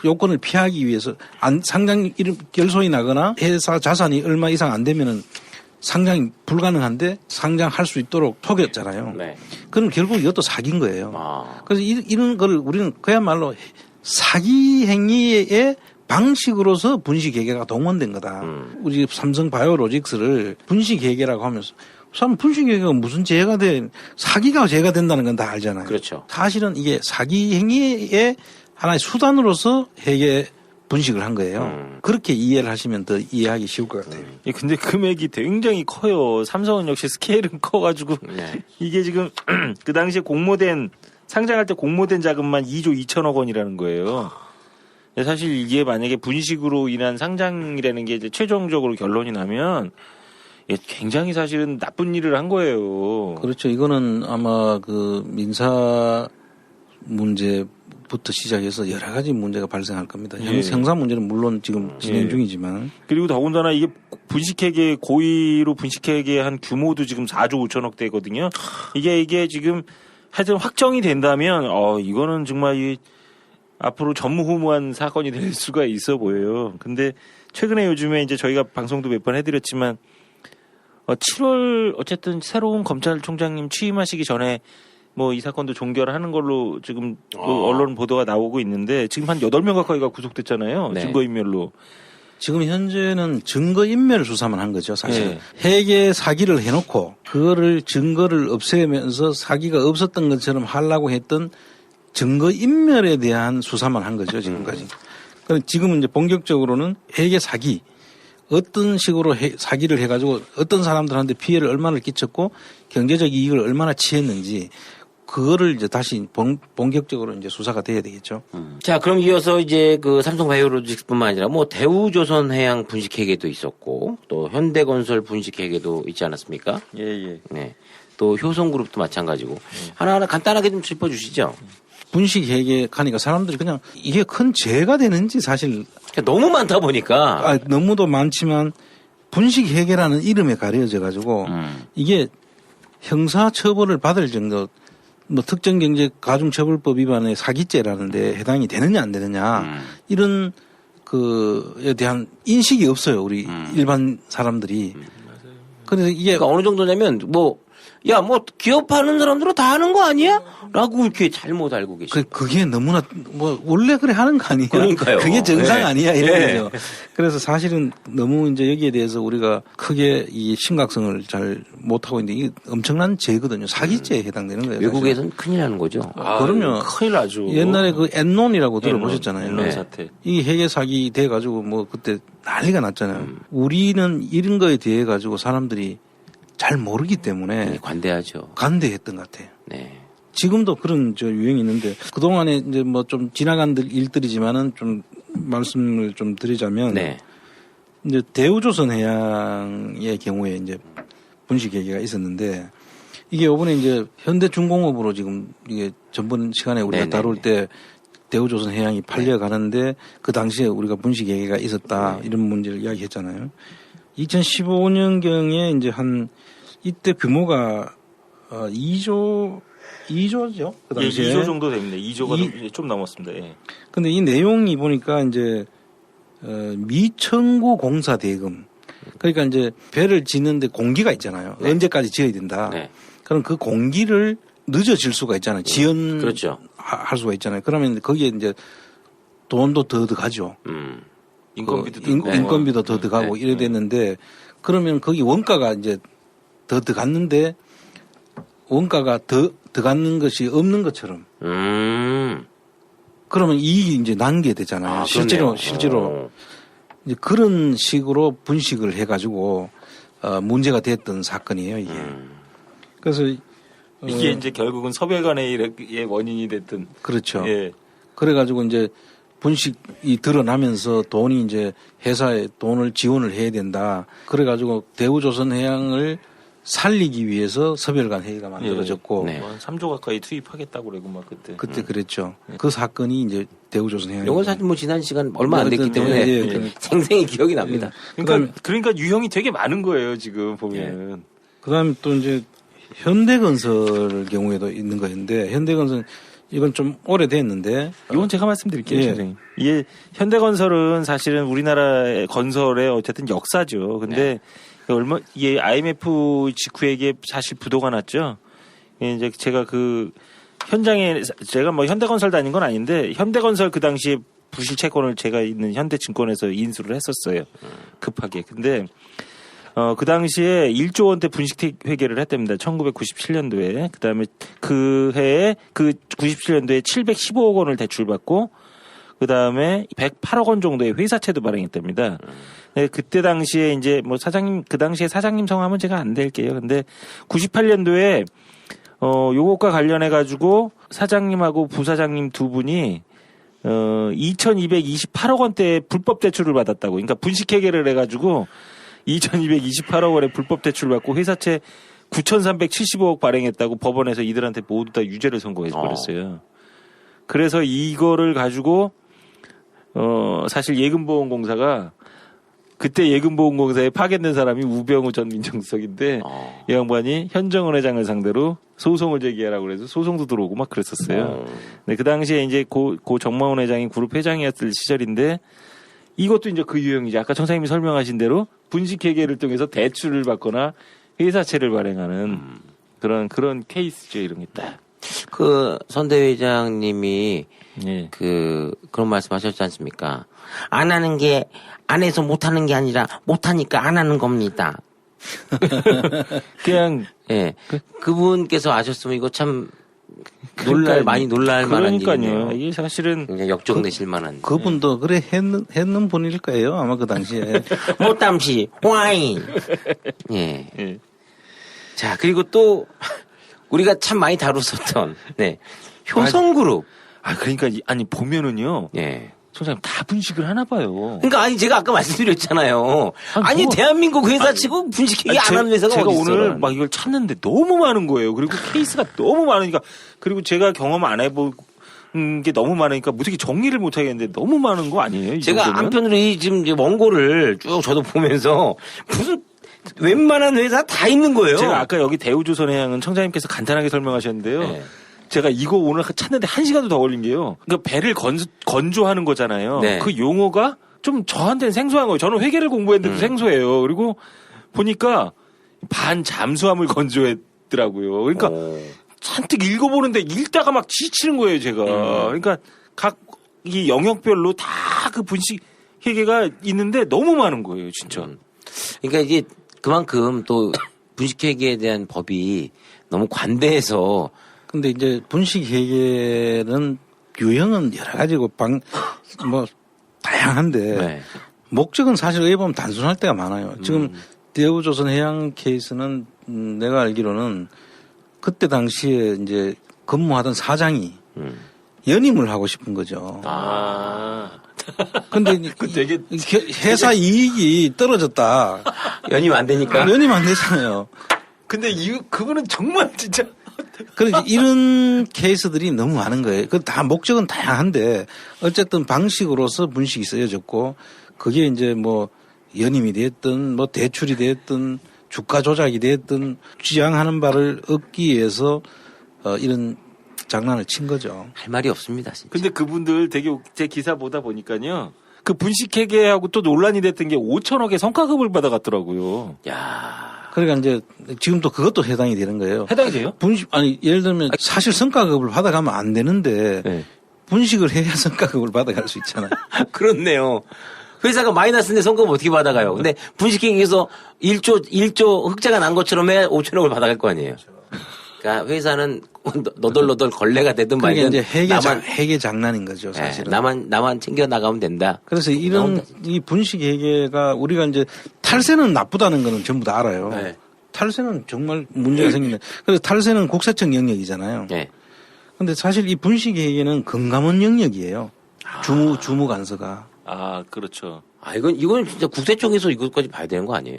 H: 요건을 피하기 위해서 상장 결손이 나거나 회사 자산이 얼마 이상 안 되면은 상장이 불가능한데 상장할 수 있도록 속였잖아요.
G: 네.
H: 그럼 결국 이것도 사기인 거예요.
G: 아.
H: 그래서 이런 걸 우리는 그야말로 사기 행위의 방식으로서 분식회계가 동원된 거다. 우리 삼성바이오로직스를 분식회계라고 하면서 분식회계가 무슨 죄가 사기가 죄가 된다는 건 다 알잖아요.
G: 그렇죠.
H: 사실은 이게 사기 행위의 하나의 수단으로서 회계 분식을 한 거예요. 그렇게 이해를 하시면 더 이해하기 쉬울 것 같아요.
E: 근데 금액이 굉장히 커요. 삼성은 역시 스케일은 커가지고 이게 지금 그 당시에 상장할 때 공모된 자금만 2조 2천억 원이라는 거예요. 사실 이게 만약에 분식으로 인한 상장이라는 게 이제 최종적으로 결론이 나면 굉장히 사실은 나쁜 일을 한 거예요.
H: 그렇죠. 이거는 아마 그 민사 문제부터 시작해서 여러 가지 문제가 발생할 겁니다. 형사 문제는 물론 지금 진행 중이지만.
E: 그리고 더군다나 이게 분식회계 고의로 분식회계 한 규모도 지금 4조 5천억 대거든요. 이게 지금 하여튼 확정이 된다면 이거는 정말 앞으로 전무후무한 사건이 될 수가 있어 보여요. 근데 최근에 요즘에 이제 저희가 방송도 몇 번 해드렸지만 7월 어쨌든 새로운 검찰총장님 취임하시기 전에 뭐 이 사건도 종결하는 걸로 지금 그 언론 보도가 나오고 있는데 지금 한 8명 가까이가 구속됐잖아요. 증거인멸로.
H: 지금 현재는 증거인멸 수사만 한 거죠, 사실. 회계 사기를 해놓고 그거를 증거를 없애면서 사기가 없었던 것처럼 하려고 했던 증거인멸에 대한 수사만 한 거죠, 지금까지. 그럼 지금은 이제 본격적으로는 회계 사기, 어떤 식으로 사기를 해가지고 어떤 사람들한테 피해를 얼마나 끼쳤고 경제적 이익을 얼마나 취했는지 그거를 이제 다시 본격적으로 이제 수사가 돼야 되겠죠.
G: 자, 그럼 이어서 이제 그 삼성바이오로직스뿐만 아니라 뭐 대우조선해양 분식회계도 있었고 또 현대건설 분식회계도 있지 않았습니까?
E: 예.
G: 네. 또 효성그룹도 마찬가지고 하나하나 간단하게 좀 짚어주시죠.
H: 분식회계 하니까 사람들이 그냥 이게 큰 죄가 되는지 사실
G: 너무 많다 보니까
H: 너무도 많지만 분식회계라는 이름에 가려져 가지고 이게 형사처벌을 받을 정도 뭐 특정경제가중처벌법 위반의 사기죄라는데 해당이 되느냐 안 되느냐 이런 그에 대한 인식이 없어요 우리 일반 사람들이. 그래서 이게
G: 그러니까 어느 정도냐면 기업하는 사람들은 다 하는 거 아니야? 라고 이렇게 잘못 알고 계시죠.
H: 그게 너무나 원래 그래 하는 거 아니야?
G: 그러니까요.
H: 그게 정상 아니야 이런 거죠. 그래서 사실은 너무 이제 여기에 대해서 우리가 크게 이 심각성을 잘 못하고 있는데 이게 엄청난 죄거든요. 사기죄에 해당되는 거예요.
G: 외국에서는 큰일 나는 거죠.
H: 그럼요.
E: 큰일 나죠.
H: 옛날에 그 엔론이라고 들어보셨잖아요.
E: 엔론 사태.
H: 이 회계 사기 돼 가지고 뭐 그때 난리가 났잖아요. 우리는 이런 거에 대해 가지고 사람들이 잘 모르기 때문에 관대했던 것 같아요.
G: 네.
H: 지금도 그런 유행이 있는데 그동안에 이제 뭐 좀 지나간 일들이지만은 좀 말씀을 좀 드리자면 이제 대우조선해양의 경우에 이제 분식회계가 있었는데 이게 이번에 이제 현대중공업으로 지금 이게 전번 시간에 우리가 다룰 때 대우조선해양이 팔려가는데 그 당시에 우리가 분식회계가 있었다 이런 문제를 이야기했잖아요. 2015년경에 이제 이때 규모가 2조죠. 그
E: 예,
H: 당시에.
E: 2조 정도 됩니다. 2조가 좀 넘었습니다. 예.
H: 근데 이 내용이 보니까 이제 미청구 공사 대금. 그러니까 이제 배를 짓는데 공기가 있잖아요.
G: 네.
H: 언제까지 지어야 된다.
G: 네.
H: 그럼 그 공기를 늦어질 수가 있잖아요. 지연
G: 그렇죠.
H: 할 수가 있잖아요. 그러면 거기에 이제 돈도 더 들어가죠.
E: 인건비도
H: 그
E: 들고.
H: 인건비도 더 들어가고 이래 됐는데 그러면 거기 원가가 이제 더 들어갔는데 원가가 더 들어가는 것이 없는 것처럼 그러면 이익이 이제 난게 되잖아요.
G: 아,
H: 실제로
G: 그렇네요.
H: 이제 그런 식으로 분식을 해가지고 문제가 됐던 사건이에요 이게. 그래서
E: 이게 이제 결국은 서별관의 원인이 됐던.
H: 그렇죠.
E: 예.
H: 그래가지고 이제 분식이 드러나면서 돈이 이제 회사에 돈을 지원을 해야 된다. 그래가지고 대우조선해양을 살리기 위해서 서별관 회의가 만들어졌고
G: 네.
E: 뭐 한 3조 가까이 투입하겠다고 그러고 막 그때.
H: 그때 그랬죠. 그 사건이 이제 대우조선해양.
G: 요건 사실 뭐 지난 시간 얼마 안 됐기 때문에
H: 예.
G: 생생히 기억이 납니다.
E: 그러니까 유형이 되게 많은 거예요 지금 보면.
H: 그다음에 또 이제 현대건설 경우에도 있는 거였는데 현대건설 이건 좀 오래됐는데
E: 이건 제가 말씀드릴게요,
H: 예.
E: 선생님. 이게 현대건설은 사실은 우리나라의 건설의 어쨌든 역사죠. 근데 이게 IMF 직후에 이게 사실 부도가 났죠. 이제 제가 그 현장에 제가 뭐 현대건설 다닌 건 아닌데 현대건설 그 당시에 부실 채권을 제가 있는 현대증권에서 인수를 했었어요. 급하게. 근데 그 당시에 1조 원대 분식 회계를 했답니다. 1997년도에. 그다음에 그 해에 그 97년도에 715억 원을 대출받고 그다음에 108억 원 정도의 회사채도 발행했답니다. 네, 그때 당시에 이제 뭐 사장님 그 당시에 사장님 성함은 제가 안 댈게요. 근데 98년도에 요것과 관련해 가지고 사장님하고 부사장님 두 분이 2,228억 원대의 불법 대출을 받았다고. 그러니까 분식 회계를 해 가지고 2,228억 원의 불법 대출 받고 회사채 9,375억 발행했다고 법원에서 이들한테 모두 다 유죄를 선고해 버렸어요. 그래서 이거를 가지고 사실 예금보험공사가 그때 예금보험공사에 파견된 사람이 우병우 전 민정수석인데 이 양반이 현정은 회장을 상대로 소송을 제기하라고 그래서 소송도 들어오고 막 그랬었어요. 근데 그 당시에 이제 고 정마훈 회장이 그룹 회장이었을 시절인데 이것도 이제 그 유형이죠. 아까 청사님이 설명하신 대로 분식회계를 통해서 대출을 받거나 회사채를 발행하는 그런 케이스죠, 이런 게 딱.
G: 그 선대 회장님이
E: 예.
G: 그런 말씀하셨지 않습니까? 안 하는 게 안 해서 못 하는 게 아니라 못 하니까 안 하는 겁니다.
E: 그냥
G: 예. 그분께서 아셨으면 이거 참 많이 놀랄 만한
E: 그러니까요.
G: 일이네요.
E: 이게 사실은
G: 굉장히 역정내실 만한.
H: 그분도 그래 했는 분일 거예요 아마 그 당시에.
G: 못담시 와인. 예.
E: 예.
G: 자 그리고 또 우리가 참 많이 다뤘었던 효성그룹.
E: 그러니까 아니 보면은요.
G: 예.
E: 총장님 다 분식을 하나 봐요.
G: 그러니까 아니 제가 아까 말씀드렸잖아요. 아니
E: 뭐,
G: 대한민국 회사치고 분식회계 안 하는 회사가
E: 제가
G: 어디 있어요?
E: 오늘 막 이걸 찾는데 너무 많은 거예요. 그리고 케이스가 너무 많으니까 그리고 제가 경험 안 해본 게 너무 많으니까 어떻게 정리를 못 하겠는데 너무 많은 거 아니에요? 이
G: 제가
E: 정도면?
G: 한편으로 지금 이제 원고를 쭉 저도 보면서 무슨 웬만한 회사 다 있는 거예요.
E: 제가 아까 여기 대우조선해양은 청장님께서 간단하게 설명하셨는데요.
G: 네.
E: 제가 이거 오늘 찾는데 1시간도 더 걸린 게요. 그러니까 배를 건조하는 거잖아요.
G: 네.
E: 그 용어가 좀 저한테는 생소한 거예요. 저는 회계를 공부했는데도 생소해요. 그리고 보니까 반잠수함을 건조했더라고요. 그러니까 잔뜩 읽어보는데 읽다가 막 지치는 거예요, 제가. 그러니까 각 이 영역별로 다 그 분식 회계가 있는데 너무 많은 거예요, 진짜.
G: 그러니까 이게 그만큼 또 분식회계에 대한 법이 너무 관대해서
H: 근데 이제 분식회계는 유형은 여러 가지고 다양한데
G: 네.
H: 목적은 사실 의해 보면 단순할 때가 많아요. 지금 대우조선해양 케이스는 내가 알기로는 그때 당시에 이제 근무하던 사장이 연임을 하고 싶은 거죠. 근데
E: 되게
H: 회사 이익이 떨어졌다.
G: 연임 안 되니까.
H: 연임 안 되잖아요.
E: 근데 그분은 정말 진짜
H: 그러니까 이런 케이스들이 너무 많은 거예요. 그 다 목적은 다양한데 어쨌든 방식으로서 분식이 쓰여졌고 그게 이제 뭐 연임이 됐든 뭐 대출이 됐든 주가 조작이 됐든 주장하는 바를 얻기 위해서 이런 장난을 친 거죠.
G: 할 말이 없습니다. 진짜.
E: 근데 그분들 되게 제 기사 보다 보니까요. 그 분식회계하고 또 논란이 됐던 게 5천억의 성과급을 받아갔더라고요.
G: 야,
H: 그러니까 이제 지금 또 그것도 해당이 되는 거예요.
E: 해당이 돼요?
H: 아니 예를 들면 사실 성과급을 받아가면 안 되는데
G: 네.
H: 분식을 해야 성과급을 받아갈 수 있잖아요.
G: 그렇네요. 회사가 마이너스인데 성과급 어떻게 받아가요? 근데 분식회계에서 1조 흑자가 난 것처럼 해 5천억을 받아갈 거 아니에요. 그러니까 회사는 너덜너덜 걸레가 되든
H: 그러니까
G: 말든
H: 이제 회계 장난인 거죠, 사실은.
G: 나만 챙겨 나가면 된다.
H: 그래서 이런 이 분식회계가 우리가 이제 탈세는 나쁘다는 거는 전부 다 알아요.
G: 네.
H: 탈세는 정말 문제가 생기는. 그래서 탈세는 국세청 영역이잖아요.
G: 네.
H: 근데 사실 이 분식회계는 금감원 영역이에요. 주무 간서가.
E: 아, 그렇죠.
G: 아, 이건 진짜 국세청에서 이것까지 봐야 되는 거 아니에요?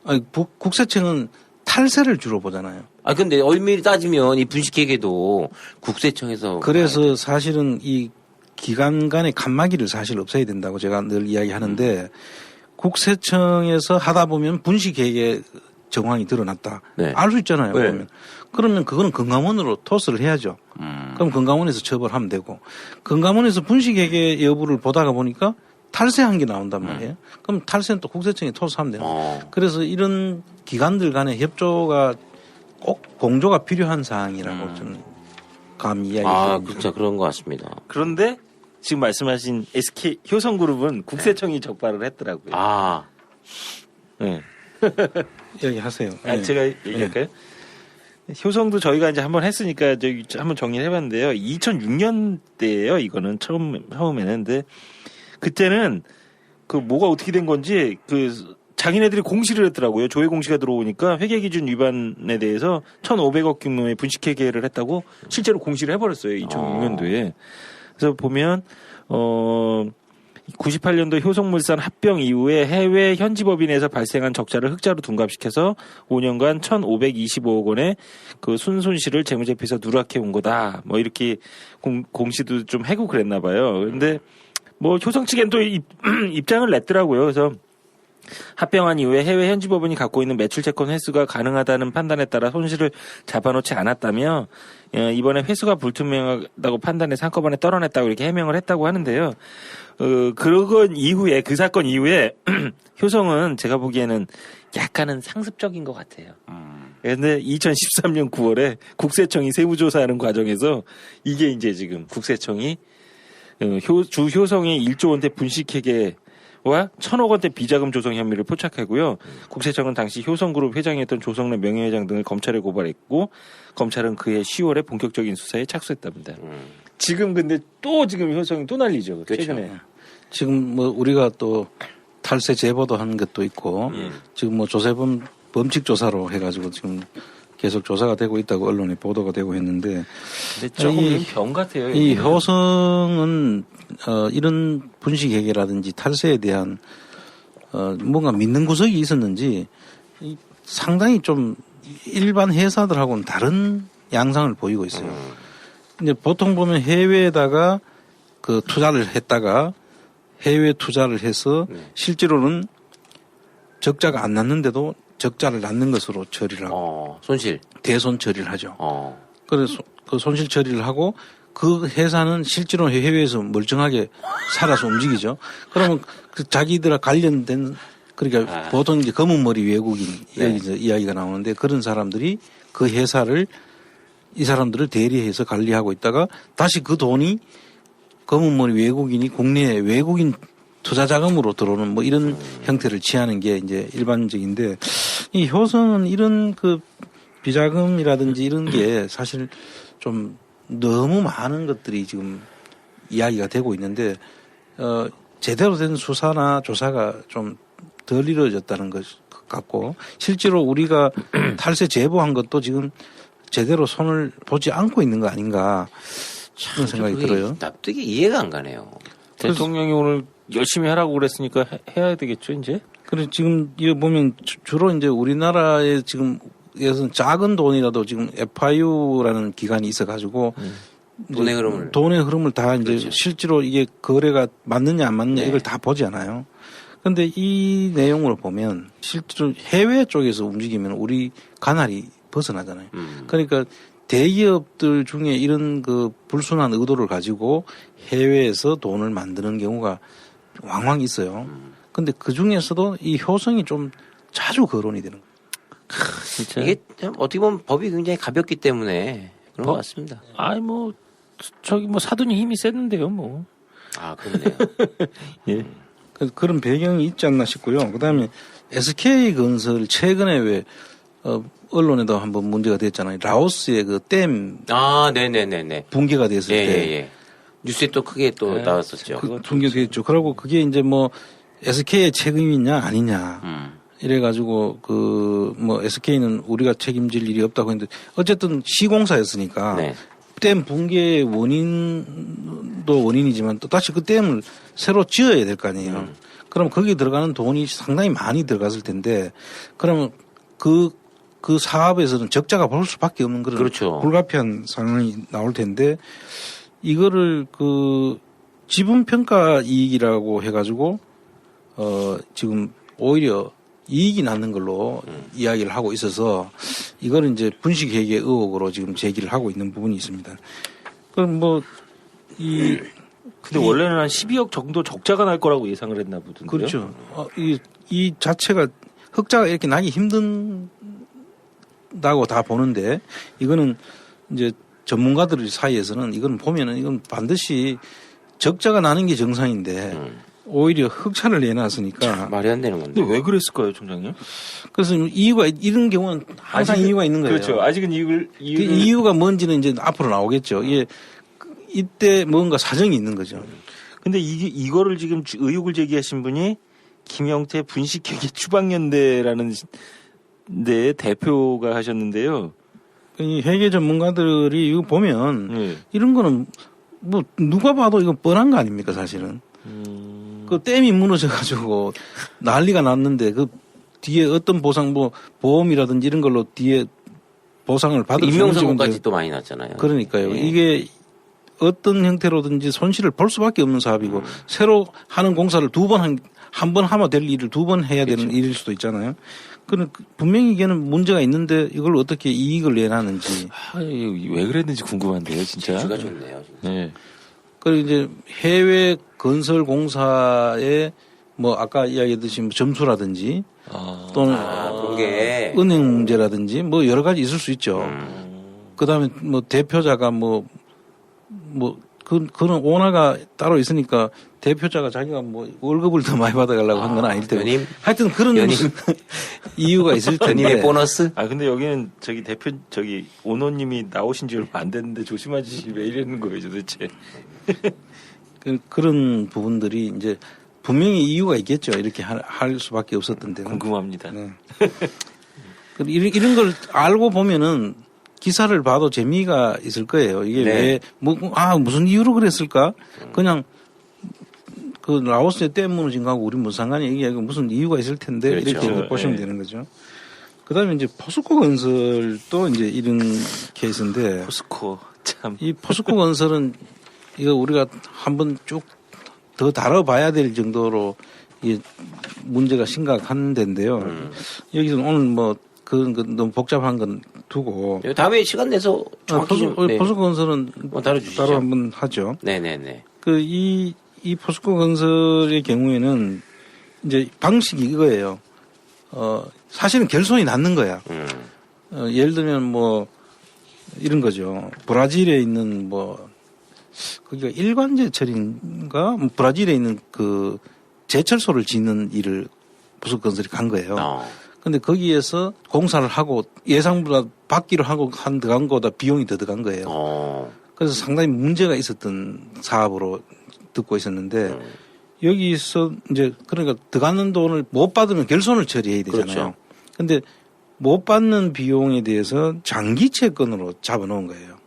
H: 아니, 국세청은 탈세를 주로 보잖아요.
G: 아, 근데 엄밀히 따지면 이 분식회계도 국세청에서.
H: 그래서 사실은 이 기관 간의 칸막이를 사실 없애야 된다고 제가 늘 이야기하는데 국세청에서 하다 보면 분식회계 정황이 드러났다.
G: 네.
H: 알 수 있잖아요.
G: 네.
H: 보면. 그러면 그거는 금감원으로 토스를 해야죠. 그럼 금감원에서 처벌하면 되고 금감원에서 분식회계 여부를 보다가 보니까 탈세한 게 나온단 말이에요. 그럼 탈세는 또 국세청에 토스하면 되는 거예요. 그래서 이런 기관들 간의 협조가 꼭 공조가 필요한 사항이라고 저는 감히 이야기합니다.
G: 아, 그렇죠. 그런 것 같습니다.
E: 그런데 지금 말씀하신 SK 효성그룹은 국세청이 적발을 했더라고요.
G: 아,
E: 네.
H: 이야기하세요.
E: 아,
H: 네.
E: 제가 얘기할까요? 효성도 저희가 이제 한번 했으니까 저기 한번 정리를 해봤는데요. 2006년대예요. 이거는 처음에는. 근데 그때는 그 뭐가 어떻게 된 건지 그 자기네들이 공시를 했더라고요. 조회 공시가 들어오니까 회계기준 위반에 대해서 1,500억 규모의 분식회계를 했다고 실제로 공시를 해버렸어요. 2006년도에. 그래서 보면 98년도 효성물산 합병 이후에 해외 현지법인에서 발생한 적자를 흑자로 둔갑시켜서 5년간 1,525억 원의 그 순손실을 재무제표에서 누락해 온 거다. 뭐 이렇게 공시도 좀 해고 그랬나 봐요. 근데 뭐 효성 측엔 또 입장을 냈더라고요. 그래서 합병한 이후에 해외 현지법인이 갖고 있는 매출 채권 회수가 가능하다는 판단에 따라 손실을 잡아놓지 않았다며 이번에 회수가 불투명하다고 판단해서 한꺼번에 떨어냈다고 이렇게 해명을 했다고 하는데요. 그런 이후에 그 사건 이후에 효성은 제가 보기에는 약간은 상습적인 것 같아요. 그런데 2013년 9월에 국세청이 세무조사하는 과정에서 이게 이제 지금 국세청이 주 효성의 1조 원대 분식회계 와 1,000억 원대 비자금 조성 혐의를 포착하고요. 국세청은 당시 효성그룹 회장이었던 조성래 명예회장 등을 검찰에 고발했고 검찰은 그해 10월에 본격적인 수사에 착수했답니다. 지금 근데 또 지금 효성이 또 난리죠. 최근에.
H: 그렇죠. 지금 뭐 우리가 또 탈세 제보도 하는 것도 있고 지금 뭐 조세범 범칙 조사로 해가지고 지금 계속 조사가 되고 있다고 언론에 보도가 되고 했는데
E: 근데 조금 병 같아요.
H: 이 효성은 이런 분식회계라든지 탈세에 대한 뭔가 믿는 구석이 있었는지 상당히 좀 일반 회사들하고는 다른 양상을 보이고 있어요. 이제 보통 보면 해외에다가 그 투자를 했다가 해외 투자를 해서 실제로는 적자가 안 났는데도 적자를 낳는 것으로 처리를 하고
G: 손실
H: 대손 처리를 하죠. 그래서 그 손실 처리를 하고 그 회사는 실제로 해외에서 멀쩡하게 살아서 움직이죠. 그러면 그 자기들과 관련된 그러니까 보통 이제 검은 머리 외국인 여기서 이야기가 나오는데 그런 사람들이 그 회사를 이 사람들을 대리해서 관리하고 있다가 다시 그 돈이 검은 머리 외국인이 국내에 외국인 투자 자금으로 들어오는 뭐 이런 형태를 취하는 게 이제 일반적인데 이 효성은 이런 그 비자금이라든지 이런 게 사실 좀 너무 많은 것들이 지금 이야기가 되고 있는데 제대로 된 수사나 조사가 좀 덜 이루어졌다는 것 같고 실제로 우리가 탈세 제보한 것도 지금 제대로 손을 보지 않고 있는 거 아닌가 그런 생각이 들어요.
G: 납득이 이해가 안 가네요.
E: 대통령이 오늘 열심히 하라고 그랬으니까 해야 되겠죠, 이제?
H: 그래, 지금, 이거 보면 주로 이제 우리나라에 지금, 예선 작은 돈이라도 지금 FIU라는 기관이 있어가지고, 돈의 흐름을 다 이제
G: 그렇죠.
H: 실제로 이게 거래가 맞느냐 안 맞느냐 이걸 다 보지 않아요. 근데 이 내용으로 보면 실제로 해외 쪽에서 움직이면 우리 관할이 벗어나잖아요. 그러니까 대기업들 중에 이런 그 불순한 의도를 가지고 해외에서 돈을 만드는 경우가 왕왕 있어요. 근데 그 중에서도 이 효성이 좀 자주 거론이 되는 거예요.
E: 진짜.
G: 이게 참 어떻게 보면 법이 굉장히 가볍기 때문에 그런 것 같습니다.
E: 아이 뭐 저기 뭐 사돈이 힘이 셌는데요, 뭐.
G: 아, 그러네요.
E: 예.
H: 그런 배경이 있지 않나 싶고요. 그다음에 SK건설 최근에 왜 언론에도 한번 문제가 됐잖아요. 라오스의 그 댐
G: 아, 네네네네.
H: 붕괴가 됐을
G: 예,
H: 때
G: 예, 예. 뉴스에 또 크게 또 나왔었죠.
H: 붕괴됐죠. 그리고 그게 이제 뭐 SK의 책임이냐 아니냐. 이래가지고 뭐 SK는 우리가 책임질 일이 없다고 했는데 어쨌든 시공사였으니까
G: 네.
H: 댐 붕괴의 원인도 원인이지만 또 다시 그 댐을 새로 지어야 될 거 아니에요. 그럼 거기에 들어가는 돈이 상당히 많이 들어갔을 텐데 그러면 그 사업에서는 적자가 볼 수밖에 없는 그런
G: 그렇죠.
H: 불가피한 상황이 나올 텐데 이거를 그 지분평가 이익이라고 해가지고 지금 오히려 이익이 낳는 걸로 이야기를 하고 있어서 이거는 이제 분식회계 의혹으로 지금 제기를 하고 있는 부분이 있습니다. 그럼
E: 근데 원래는 한 12억 정도 적자가 날 거라고 예상을 했나 보던데요.
H: 그렇죠. 이 자체가 흑자가 이렇게 나기 힘든다고 다 보는데 이거는 이제 전문가들 사이에서는 이건 보면은 이건 반드시 적자가 나는 게 정상인데 오히려 흑자를 내놨으니까
G: 말이 안 되는 건데.
E: 근데 왜 그랬을까요, 총장님?
H: 그래서 이런 경우는 항상 이유가 있는 거예요.
E: 그렇죠. 아직은
H: 그 이유가 뭔지는 이제 앞으로 나오겠죠. 이게 이때 뭔가 사정이 있는 거죠.
E: 근데 이거를 지금 의혹을 제기하신 분이 김영태 분식회계 추방연대라는 데 대표가 하셨는데요.
H: 이 회계 전문가들이 이거 보면
E: 네.
H: 이런 거는 뭐 누가 봐도 이건 뻔한 거 아닙니까 사실은. 그 댐이 무너져가지고 난리가 났는데 그 뒤에 어떤 보상 뭐 보험이라든지 이런 걸로 뒤에 보상을 받을 수 있는
G: 임명선고까지 또 많이 났잖아요.
H: 그러니까요.
G: 예.
H: 이게 어떤 형태로든지 손실을 볼 수밖에 없는 사업이고 새로 하는 공사를 한 번 하면 될 일을 두 번 해야 되는 일일 수도 있잖아요. 그는 분명히 이게는 문제가 있는데 이걸 어떻게 이익을 내놨는지.
E: 왜 그랬는지 궁금한데요, 진짜.
G: 주가 좋네요. 진짜.
E: 네.
H: 그리고 이제 해외 건설 공사의 뭐 아까 이야기했듯이 뭐 점수라든지 또는
G: 그게
H: 은행 문제라든지 뭐 여러 가지 있을 수 있죠. 그다음에 뭐 대표자가 그는 오너가 따로 있으니까 대표자가 자기가 뭐 월급을 더 많이 받아가려고 한 건 아닐 테고.
G: 연임?
H: 하여튼 그런 이유가 있을 텐데.
G: 연임의 보너스?
E: 근데 여기는 오너님이 나오신 지 얼마 안 됐는데 조심하시 왜 이러는 거예요, 도대체.
H: 그런 부분들이 이제 분명히 이유가 있겠죠. 이렇게 할 수밖에 없었던 데는.
E: 궁금합니다.
H: 네. 이런 걸 알고 보면은 기사를 봐도 재미가 있을 거예요. 이게
G: 네.
H: 무슨 이유로 그랬을까? 그냥 그 라오스의 댐 무너진 거하고 우리 무슨 상관이야. 이게 무슨 이유가 있을 텐데
G: 그렇죠.
H: 이렇게 보시면
E: 네.
H: 되는 거죠. 그다음에 이제 포스코 건설도 이제 이런 케이스인데
E: 포스코 참.
H: 이 포스코 건설은 이거 우리가 한번 쭉 더 다뤄봐야 될 정도로 이 문제가 심각한 데인데요. 여기서는 오늘 뭐 너무 복잡한 건 두고
G: 다음에 시간 내서 정확히
H: 포스코 건설은
G: 다뤄주시죠.
H: 따로 한번 하죠.
G: 네네네.
H: 이 포스코 건설의 경우에는 이제 방식이 이거예요. 사실은 결손이 낳는 거야. 예를 들면 뭐 이런 거죠. 브라질에 있는 거기가 일관제철인가 브라질에 있는 그 제철소를 짓는 일을 포스코 건설이 간 거예요. 근데 거기에서 공사를 하고 예상보다 받기로 하고 들어간 거보다 비용이 더 들어간 거예요. 그래서 상당히 문제가 있었던 사업으로 듣고 있었는데 여기서 이제 그러니까 들어가는 돈을 못 받으면 결손을 처리해야 되잖아요.
G: 그렇죠.
H: 근데 못 받는 비용에 대해서 장기 채권으로 잡아놓은 거예요.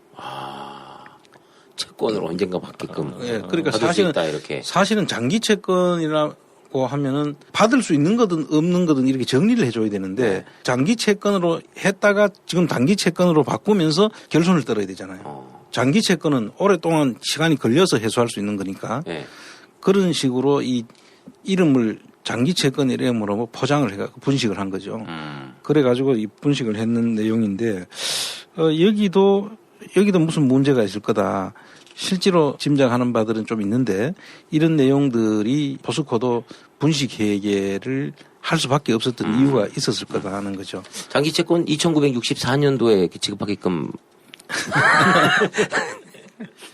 G: 채권으로 언젠가 받게끔.
H: 예, 그러니까
G: 받을 수 있다, 이렇게.
H: 사실은 장기 채권이라고 하면은 받을 수 있는 거든 없는 거든 이렇게 정리를 해줘야 되는데 장기 채권으로 했다가 지금 단기 채권으로 바꾸면서 결손을 떨어야 되잖아요. 장기 채권은 오랫동안 시간이 걸려서 해소할 수 있는 거니까
G: 네.
H: 그런 식으로 이 이름을 장기 채권 이름으로 뭐 포장을 해가지고 분식을 한 거죠. 그래가지고 이 분식을 했는 내용인데 여기도 무슨 문제가 있을 거다. 실제로 짐작하는 바들은 좀 있는데 이런 내용들이 포스코도 분식회계를 할 수밖에 없었던 이유가 있었을 거다 하는 거죠.
G: 장기 채권 2964년도에 지급하게끔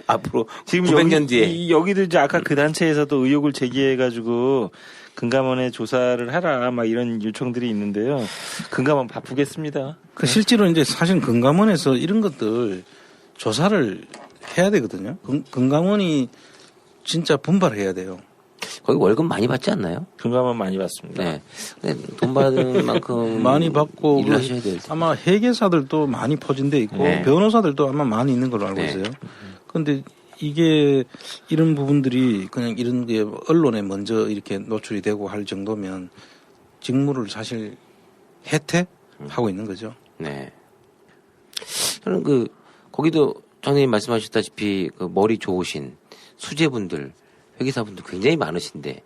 G: 앞으로
E: 지금
G: 900년 뒤에
E: 여기도 이제 아까 그 단체에서도 의혹을 제기해가지고 금감원에 조사를 하라 막 이런 요청들이 있는데요. 금감원 바쁘겠습니다.
H: 그 실제로 이제 사실 금감원에서 이런 것들 조사를 해야 되거든요. 금감원이 진짜 분발해야 돼요.
G: 거기 월급 많이 받지 않나요?
E: 금감원 많이 받습니다.
G: 네. 돈 받은 만큼
H: 많이 받고
G: 일을 하셔야 될 텐데.
H: 아마 회계사들도 많이 포진돼 있고
G: 네.
H: 변호사들도 아마 많이 있는 걸로 알고
G: 네.
H: 있어요. 그런데 이게 이런 부분들이 그냥 이런 게 언론에 먼저 이렇게 노출이 되고 할 정도면 직무를 사실 해태하고 있는 거죠.
G: 네. 저는 거기도 장님 말씀하셨다시피 머리 좋으신 수재분들, 회계사분들 굉장히 많으신데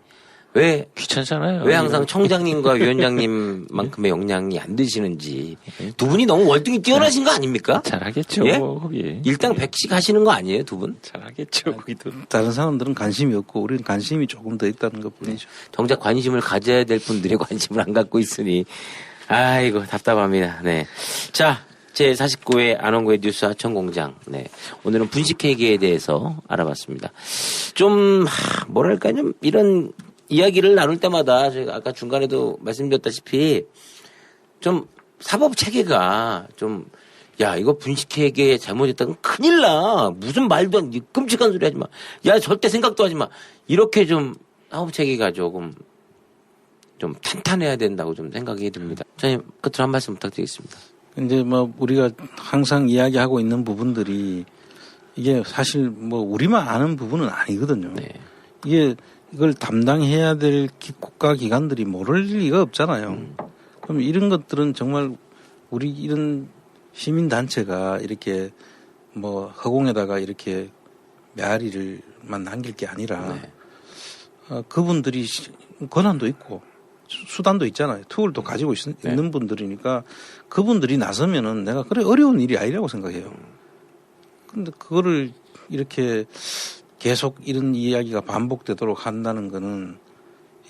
G: 왜
E: 귀찮잖아요.
G: 왜 항상 청장님과 위원장님만큼의 역량이 안 되시는지 두 분이 너무 월등히 뛰어나신 거 아닙니까?
E: 잘하겠죠.
G: 예?
E: 거기.
G: 일당 100씩 하시는 거 아니에요, 두 분?
E: 잘하겠죠. 거기도.
H: 다른 사람들은 관심이 없고 우리는 관심이 조금 더 있다는 것 뿐이죠.
G: 정작 관심을 가져야 될 분들이 관심을 안 갖고 있으니 아이고 답답합니다. 네. 자, 제 49회 안원구의 뉴스 하천공장. 네. 오늘은 분식회계에 대해서 알아봤습니다. 좀 뭐랄까 좀 이런 이야기를 나눌 때마다 제가 아까 중간에도 말씀드렸다시피 좀 사법 체계가 좀 야 이거 분식회계 잘못했다면 큰일 나. 무슨 말도 안 끔찍한 소리 하지 마. 야 절대 생각도 하지 마. 이렇게 좀 사법 체계가 조금 좀 탄탄해야 된다고 좀 생각이 듭니다. 저희 끝으로 한 말씀 부탁드리겠습니다.
H: 이제 뭐 우리가 항상 이야기하고 있는 부분들이 이게 사실 뭐 우리만 아는 부분은 아니거든요.
G: 네.
H: 이걸 담당해야 될 국가 기관들이 모를 리가 없잖아요. 그럼 이런 것들은 정말 우리 이런 시민 단체가 이렇게 뭐 허공에다가 이렇게 메아리를만 남길 게 아니라 그분들이 권한도 있고 수단도 있잖아요. 툴도 가지고 있는 분들이니까 그분들이 나서면은 내가 그래 어려운 일이 아니라고 생각해요. 근데 그거를 이렇게 계속 이런 이야기가 반복되도록 한다는 거는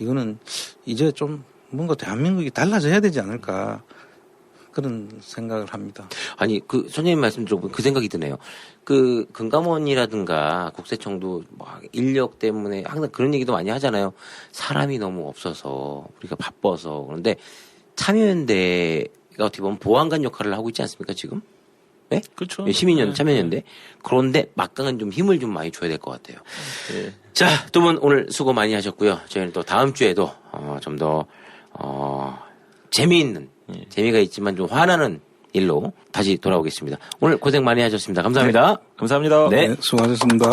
H: 이거는 이제 좀 뭔가 대한민국이 달라져야 되지 않을까 그런 생각을 합니다.
G: 아니 선생님 말씀 들어보면 그 생각이 드네요. 금감원이라든가 국세청도 막 인력 때문에 항상 그런 얘기도 많이 하잖아요. 사람이 너무 없어서 우리가 바빠서. 그런데 참여연대가 어떻게 보면 보안관 역할을 하고 있지 않습니까 지금? 네?
E: 그렇죠.
G: 시민연 참여연대. 그런데 막강은 좀 힘을 좀 많이 줘야 될 것 같아요. 자, 두 분 오늘 수고 많이 하셨고요. 저희는 또 다음 주에도 좀 더 재미있는 재미가 있지만 좀 화나는 일로 다시 돌아오겠습니다. 오늘 고생 많이 하셨습니다. 감사합니다.
E: 감사합니다.
G: 네.
H: 네, 수고하셨습니다.